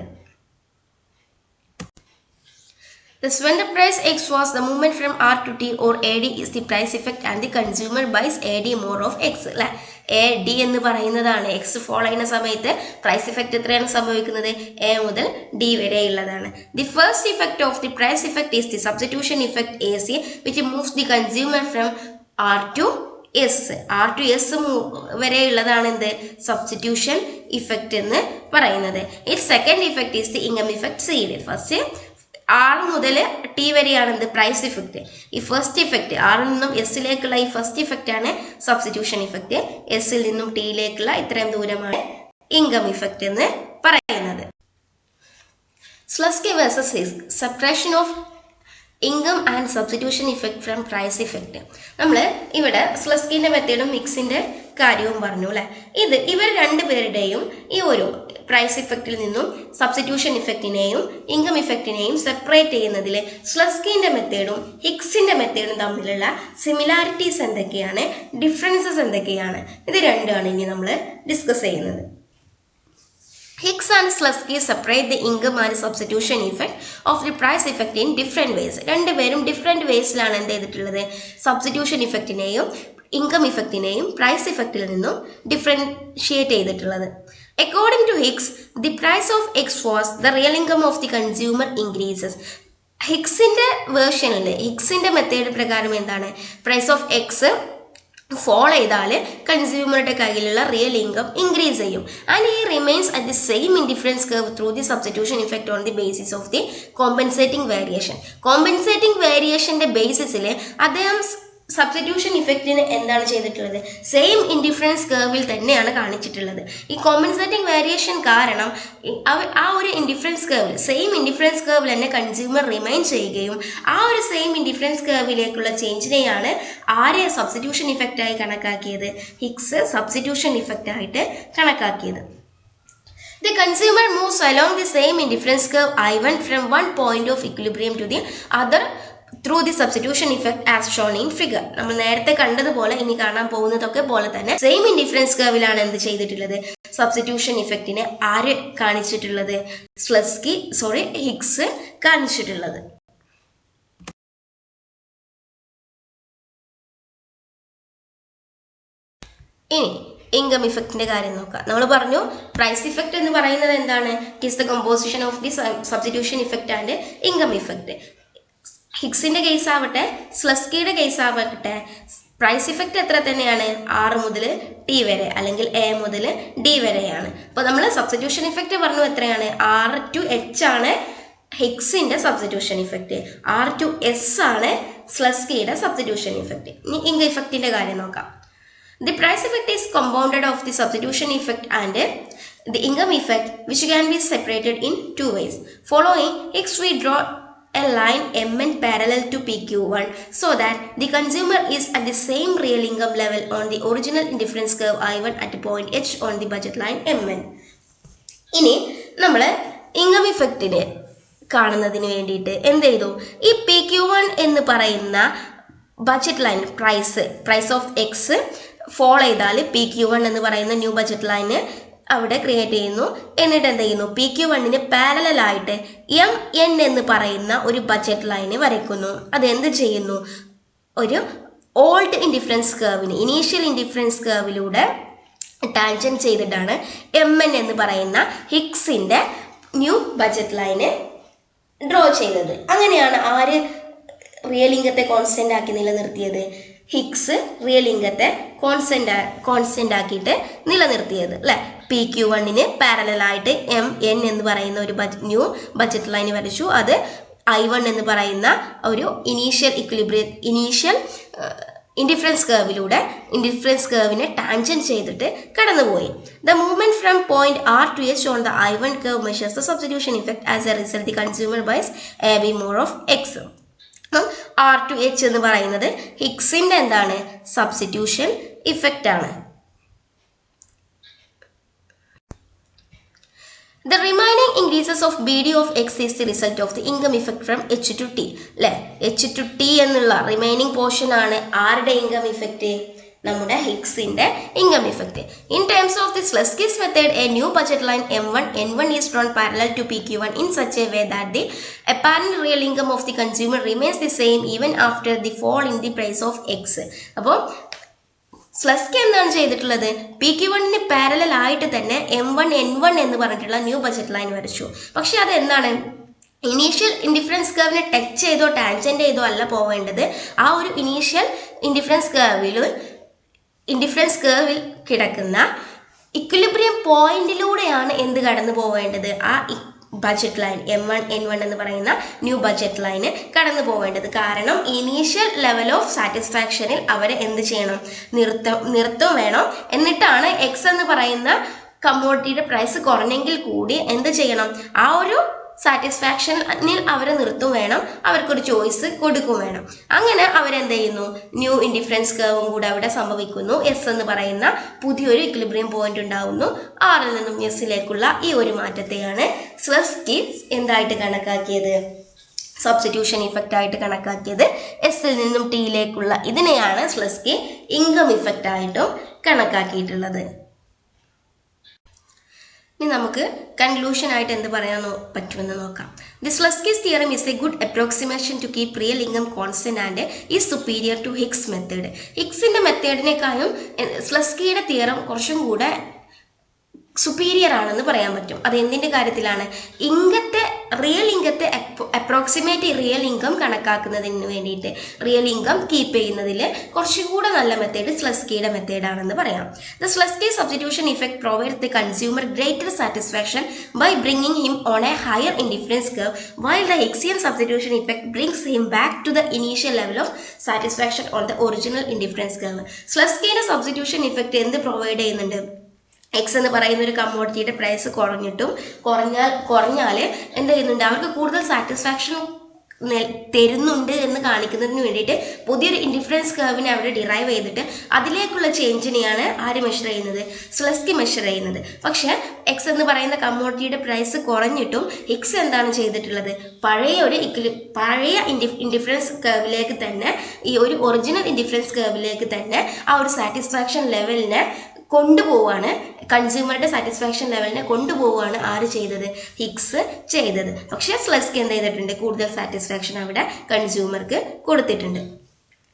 The surrender price X was the movement from R to T or AD is the price effect and the consumer buys AD more of X. അല്ലെ, AD എന്ന് പറയുന്നതാണ് എക്സ് ഫോളോ ചെയ്യുന്ന സമയത്ത് പ്രൈസ് ഇഫക്റ്റ് എത്രയാണ് സംഭവിക്കുന്നത്, A മുതൽ D വരെ ഉള്ളതാണ്. The first effect of the price effect is the substitution effect AC which moves the consumer from R to S. R to S വരെ ഉള്ളതാണ് എന്ത് സബ്സ്റ്റിറ്റ്യൂഷൻ ഇഫക്റ്റ് എന്ന് പറയുന്നത്. It second effect is the income effect CD. First R മുതൽ T വരെയാണ് എന്ത് price effect. ഈ first effect ആറിൽ നിന്നും എസിലേക്കുള്ള ഈ ഫസ്റ്റ് ഇഫക്റ്റ് ആണ് സബ്സ്റ്റിറ്റ്യൂഷൻ ഇഫക്റ്റ്. എസിൽ നിന്നും ടിയിലേക്കുള്ള ഇത്രയും ദൂരമാണ് ഇൻകം ഇഫക്റ്റ് എന്ന് പറയുന്നത്. Slutsky versus Hicks, separation of income and substitution effect from price effect. നമ്മൾ ഇവിടെ സ്ലസ്കിന്റെ മെത്തേഡും ഹിക്സിന്റെ കാര്യവും പറഞ്ഞു അല്ലെ. ഇവർ രണ്ടുപേരുടെയും ഈ ഒരു പ്രൈസ് ഇഫക്റ്റിൽ നിന്നും സബ്സ്റ്റിറ്റ്യൂഷൻ ഇഫക്റ്റിനെയും ഇൻകം ഇഫക്റ്റിനെയും സെപ്പറേറ്റ് ചെയ്യുന്നതിൽ സ്ലസ്കിന്റെ മെത്തേഡും ഹിക്സിന്റെ മെത്തേഡും തമ്മിലുള്ള സിമിലാരിറ്റീസ് എന്തൊക്കെയാണ്, ഡിഫറൻസസ് എന്തൊക്കെയാണ്, ഇത് രണ്ടാണ് ഇനി നമ്മൾ ഡിസ്കസ് ചെയ്യുന്നത്. Hicks and Slutsky separate the income and substitution effect of the price effect in different ways. രണ്ടുപേരും ഡിഫറെൻറ്റ് വേസിലാണ് എന്ത് ചെയ്തിട്ടുള്ളത്, സബ്സ്റ്റിറ്റ്യൂഷൻ ഇഫക്റ്റിനെയും ഇൻകം ഇഫക്റ്റിനെയും പ്രൈസ് ഇഫക്റ്റിൽ നിന്നും ഡിഫറൻഷിയേറ്റ് ചെയ്തിട്ടുള്ളത്. According to Hicks, the price of X was the real income of the consumer increases. ഹിക്സിന്റെ വേർഷനിൽ ഹിക്സിന്റെ method പ്രകാരം എന്താണ്, പ്രൈസ് ഓഫ് എക്സ് ഫോളോ ചെയ്താൽ കൺസ്യൂമറുടെ കയ്യിലുള്ള റിയൽ ഇൻകം ഇൻക്രീസ് ചെയ്യും. ആൻഡ് ഈ remains at the same indifference curve through the substitution effect on the basis of the compensating variation. Compensating വേരിയേഷന്റെ ബേസിസിൽ അദ്ദേഹം സബ്സ്റ്റിറ്റ്യൂഷൻ ഇഫക്റ്റിന് എന്താണ് ചെയ്തിട്ടുള്ളത്, സെയിം ഇൻഡിഫറൻസ് കർവിൽ തന്നെയാണ് കാണിച്ചിട്ടുള്ളത്. ഈ കോമ്പൻസേറ്റിംഗ് വേരിയേഷൻ കാരണം ആ ഒരു ഇൻഡിഫറൻസ് കർവിൽ സെയിം ഇൻഡിഫറൻസ് കർവിൽ തന്നെ കൺസ്യൂമർ റിമൈൻ ചെയ്യുകയും ആ ഒരു സെയിം ഇൻഡിഫറൻസ് കർവിലേക്കുള്ള ചേഞ്ചിനെയാണ് ആരെ സബ്സ്റ്റിറ്റ്യൂഷൻ ഇഫക്റ്റായി കണക്കാക്കിയത്, ഹിക്സ് സബ്സ്റ്റിറ്റ്യൂഷൻ ഇഫക്റ്റ് ആയിട്ട് കണക്കാക്കിയത്. The consumer moves along the same indifference curve I1 from one point of equilibrium to the other through the substitution effect as shown in figure. നമ്മൾ നേരത്തെ കണ്ടതുപോലെ ഇനി കാണാൻ പോകുന്നതൊക്കെ പോലെ തന്നെ സെയിം ഇൻഡിഫറൻസ് കർവിലാണ് എന്ത് ചെയ്തിട്ടുള്ളത്, സബ്സ്റ്റിറ്റ്യൂഷൻ ഇഫക്റ്റിനെ ആര് കാണിച്ചിട്ടുള്ളത്, ഹിക്സ് കാണിച്ചിട്ടുള്ളത്. ഇനി ഇൻകം ഇഫക്റ്റിന്റെ കാര്യം നോക്കാം. നമ്മൾ പറഞ്ഞു പ്രൈസ് ഇഫക്റ്റ് എന്ന് പറയുന്നത് എന്താണ്, it is the composition of the substitution effect and income effect. ഹിക്സിന്റെ കേസ് ആവട്ടെ സ്ലസ്കിയുടെ കേസ് ആവട്ടെ പ്രൈസ് ഇഫക്റ്റ് എത്ര തന്നെയാണ്, ആറ് മുതൽ ടി വരെ അല്ലെങ്കിൽ എ മുതൽ ഡി വരെയാണ്. അപ്പോൾ നമ്മൾ സബ്സ്റ്റിറ്റ്യൂഷൻ ഇഫക്റ്റ് പറഞ്ഞു എത്രയാണ്, R to H ആണ് ഹിക്സിന്റെ substitution effect, R to S ആണ് സ്ലസ്കിയുടെ സബ്സ്റ്റിറ്റ്യൂഷൻ ഇഫക്റ്റ്. ഇനി ഇൻകം ഇഫക്റ്റിന്റെ കാര്യം നോക്കാം. The price effect is compounded of the substitution effect and the income effect, which can be separated in two ways. Following Hicks, we draw a line Mn parallel to PQ1 so that the consumer is at the same real income level on the original indifference curve I1 at point H on the budget line Mn. ഇനി നമ്മൾ income ഇഫക്റ്റിനെ കാണുന്നതിന് വേണ്ടിയിട്ട് എന്ത് ചെയ്തു, ഈ PQ1 എന്ന് പറയുന്ന budget line price of X follow ചെയ്താൽ PQ1 എന്ന് പറയുന്ന ന്യൂ ബഡ്ജറ്റ് ലൈന് അവിടെ ക്രിയേറ്റ് ചെയ്യുന്നു. എന്നിട്ട് എന്ത് ചെയ്യുന്നു, PQ1 പാരലലായിട്ട് MN എന്ന് പറയുന്ന ഒരു ബഡ്ജറ്റ് ലൈന് വരയ്ക്കുന്നു. അതെന്ത് ചെയ്യുന്നു, ഒരു ഓൾഡ് ഇൻഡിഫറൻസ് കർവിന് ഇനീഷ്യൽ ഇൻഡിഫറൻസ് കർവിലൂടെ ടാൻജന്റ് ചെയ്തിട്ടാണ് MN എന്ന് പറയുന്ന ഹിക്സിന്റെ ന്യൂ ബഡ്ജറ്റ് ലൈന് ഡ്രോ ചെയ്തത്. അങ്ങനെയാണ് ആര് റിയൽ ഇൻകത്തെ കോൺസ്റ്റന്റ് ആക്കി നിലനിർത്തിയത്, ഹിക്സ് റിയൽ ഇൻകത്തെ കോൺസ്റ്റന്റ് ആക്കിയിട്ട് നിലനിർത്തിയത് അല്ലെ. PQ1 പാരലലായിട്ട് MN എന്ന് പറയുന്ന ഒരു ന്യൂ ബഡ്ജറ്റ് ലൈൻ വരച്ചു. അത് I1 എന്ന് പറയുന്ന ഒരു ഇനീഷ്യൽ ഇൻഡിഫറൻസ് കർവിനെ ടാൻജന്റ് ചെയ്തിട്ട് കടന്നുപോയി. The movement from point R to H on the I1 curve measures the substitution effect. As a result the consumer buys AB more of X. R to H എന്ന് പറയുന്നത് ഹിഗ്സിന്റെ എന്താണ് substitution effect ആണ്. The remaining increases of BD of X is the result of the income effect from H to T. അല്ലെ H to T എന്നുള്ള remaining portion ആണ് ആരുടെ income effect? നമ്മുടെ ഹിഗ്സിന്റെ income effect. In terms of the Slutsky's method, a new budget line N1 is drawn parallel to PQ1 in such a way that the apparent real income of the consumer remains the same even after the fall in the price of X. അപ്പോൾ സ്ലസ്കി എന്താണ് ചെയ്തിട്ടുള്ളത്? PQ1 parallel ആയിട്ട് തന്നെ M1 N1 എന്ന് പറഞ്ഞിട്ടുള്ള new budget line വരച്ചു. പക്ഷെ അത് എന്താണ്? ഇനീഷ്യൽ ഇൻഡിഫറൻസ് കർവിനെ ടച്ച് ചെയ്തോ ടാൻജന്റ് ചെയ്തോ അല്ല പോവേണ്ടത്. ആ ഒരു ഇനീഷ്യൽ ഇൻഡിഫറൻസ് കർവിൽ കിടക്കുന്ന ഇക്വിലിബ്രിയം പോയിന്റിലൂടെയാണ് എന്ത് കടന്നു പോവേണ്ടത്? ആ ബജറ്റ് ലൈൻ M1 N1 എന്ന് പറയുന്ന ന്യൂ ബജറ്റ് ലൈന് കടന്നു പോവേണ്ടത്. കാരണം ഇനീഷ്യൽ ലെവൽ ഓഫ് സാറ്റിസ്ഫാക്ഷനിൽ അവരെ എന്ത് ചെയ്യണം? നിർത്തം വേണം. എന്നിട്ടാണ് എക്സ് എന്ന് പറയുന്ന കമ്മോഡിറ്റിയുടെ പ്രൈസ് കുറഞ്ഞെങ്കിൽ കൂടി എന്ത് ചെയ്യണം? ആ ഒരു സാറ്റിസ്ഫാക്ഷനിൽ അവരെ നിർത്തും വേണം, അവർക്കൊരു ചോയ്സ് കൊടുക്കും വേണം. അങ്ങനെ അവരെന്ത് ചെയ്യുന്നു? ന്യൂ ഇൻഡിഫറൻസ് കർവും കൂടെ അവിടെ സംഭവിക്കുന്നു. എസ് എന്ന് പറയുന്ന പുതിയൊരു ഇക്വിലിബ്രിയം പോയിന്റ് ഉണ്ടാവുന്നു. ആറിൽ നിന്നും എസിലേക്കുള്ള ഈ ഒരു മാറ്റത്തെയാണ് സ്ലസ്കി എന്തായിട്ട് കണക്കാക്കിയത്? സബ്സ്റ്റിറ്റ്യൂഷൻ ഇഫക്റ്റ് ആയിട്ട് കണക്കാക്കിയത്. എസിൽ നിന്നും ടിയിലേക്കുള്ള ഇതിനെയാണ് സ്ലസ്കി ഇൻകം ഇഫക്റ്റ് ആയിട്ടും കണക്കാക്കിയിട്ടുള്ളത്. ഇനി നമുക്ക് കൺക്ലൂഷൻ ആയിട്ട് എന്ത് പറയാൻ പറ്റുമെന്ന് നോക്കാം. The Slutsky's theorem is a good approximation to keep real income constant and is superior to Higgs method. ഹിഗ്സിന്റെ മെത്തേഡിനേക്കാളും സ്ലസ്കിയുടെ തിയറം കുറച്ചും കൂടെ സുപ്പീരിയർ ആണെന്ന് പറയാൻ പറ്റും. അത് എന്തിന്റെ കാര്യത്തിലാണ്? റിയൽ ഇൻകത്തെ അപ്രോക്സിമേറ്റ് റിയൽ ഇൻകം കണക്കാക്കുന്നതിന് വേണ്ടിയിട്ട്, റിയൽ ഇൻകം കീപ്പ് ചെയ്യുന്നതിൽ കുറച്ചുകൂടെ നല്ല മെത്തേഡ് സ്ലസ്കിയുടെ മെത്തേഡാണെന്ന് പറയാം. The Slutsky substitution effect provides the consumer greater satisfaction by bringing him on a higher indifference curve, while the Higksian substitution effect brings him back to the initial level of satisfaction on the original indifference curve. സ്ലസ്കിയുടെ substitution effect എന്ത് provide ചെയ്യുന്നുണ്ട്? X എന്ന് പറയുന്ന ഒരു കമ്മോഡിറ്റിയുടെ price കുറഞ്ഞാൽ എന്ത് ചെയ്യുന്നുണ്ട്? അവർക്ക് കൂടുതൽ സാറ്റിസ്ഫാക്ഷൻ തരുന്നുണ്ട് എന്ന് കാണിക്കുന്നതിന് വേണ്ടിയിട്ട് പുതിയൊരു ഇൻഡിഫറൻസ് കർവിനെ അവിടെ ഡിറൈവ് ചെയ്തിട്ട് അതിലേക്കുള്ള ചേഞ്ചിനെയാണ് ആര് മെഷർ ചെയ്യുന്നത്? സ്ലസ്കി മെഷർ ചെയ്യുന്നത്. പക്ഷെ എക്സ് എന്ന് പറയുന്ന കമ്മോഡിറ്റിയുടെ പ്രൈസ് കുറഞ്ഞിട്ടും ഹിഗ്സ് എന്താണ് ചെയ്തിട്ടുള്ളത്? പഴയ ഇൻഡിഫറൻസ് കർവിലേക്ക് തന്നെ, ഈ ഒരു ഒറിജിനൽ ഇൻഡിഫറൻസ് കർവിലേക്ക് തന്നെ ആ ഒരു സാറ്റിസ്ഫാക്ഷൻ ലെവലിനെ കൊണ്ടുപോവാണ്, കൺസ്യൂമറുടെ സാറ്റിസ്ഫാക്ഷൻ ലെവലിനെ കൊണ്ടുപോവാണ് ആര് ചെയ്തത്? ഹിഗ്സ് ചെയ്തത്. പക്ഷെ സ്ലസ്കി എന്ത് ചെയ്തിട്ടുണ്ട്? കൂടുതൽ സാറ്റിസ്ഫാക്ഷൻ അവിടെ കൺസ്യൂമർക്ക് കൊടുത്തിട്ടുണ്ട്.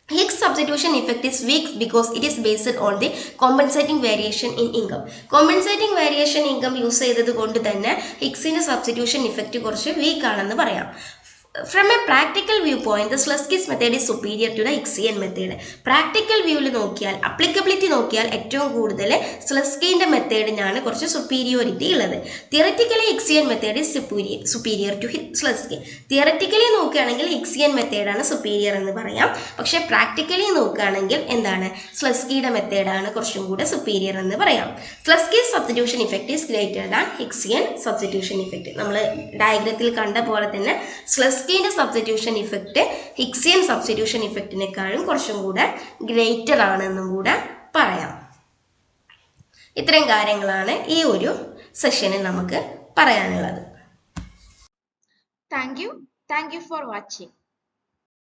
Higgs substitution effect is weak because it is based on the compensating variation in income. Compensating variation income use ചെയ്തത് കൊണ്ട് തന്നെ ഹിഗ്സിന്റെ സബ്സ്റ്റിറ്റ്യൂഷൻ ഇഫക്റ്റ് കുറച്ച് വീക്ക് ആണെന്ന് പറയാം. From a practical viewpoint, the Slutsky's method is superior to the Higksian method. Practical വ്യൂവിൽ നോക്കിയാൽ, applicability നോക്കിയാൽ ഏറ്റവും കൂടുതൽ സ്ലസ്കിന്റെ മെത്തേഡിനാണ് കുറച്ച് സുപ്പീരിയോറിറ്റി ഉള്ളത്. Theoretically Hicksian method is superior to Slutsky. Theoretically നോക്കുകയാണെങ്കിൽ ഹിഗ്സിയൻ മെത്തേഡാണ് സുപ്പീരിയർ എന്ന് പറയാം. പക്ഷെ പ്രാക്ടിക്കലി നോക്കുകയാണെങ്കിൽ എന്താണ്? സ്ലസ്കിയുടെ മെത്തേഡാണ് കുറച്ചും കൂടെ സുപ്പീരിയർ എന്ന് പറയാം. Slutsky's substitution effect is greater than Hicksian substitution effect. നമ്മൾ ഡയഗ്രത്തിൽ കണ്ട പോലെ തന്നെ സ്ലസ്കിന്റെ സബ്സ്റ്റിറ്റ്യൂഷൻ ഇഫക്റ്റ് ഹിഗ്സിയൻ സബ്സ്റ്റിറ്റ്യൂഷൻ ഇഫക്റ്റിനേക്കാളും കുറച്ചും കൂടെ ഗ്രേറ്റർ ആണെന്നും കൂടെ പറയാം. ഇത്രയും കാര്യങ്ങളാണ് ഈ ഒരു സെഷനിൽ നമുക്ക് പറയാനുള്ളത്. Thank you for watching.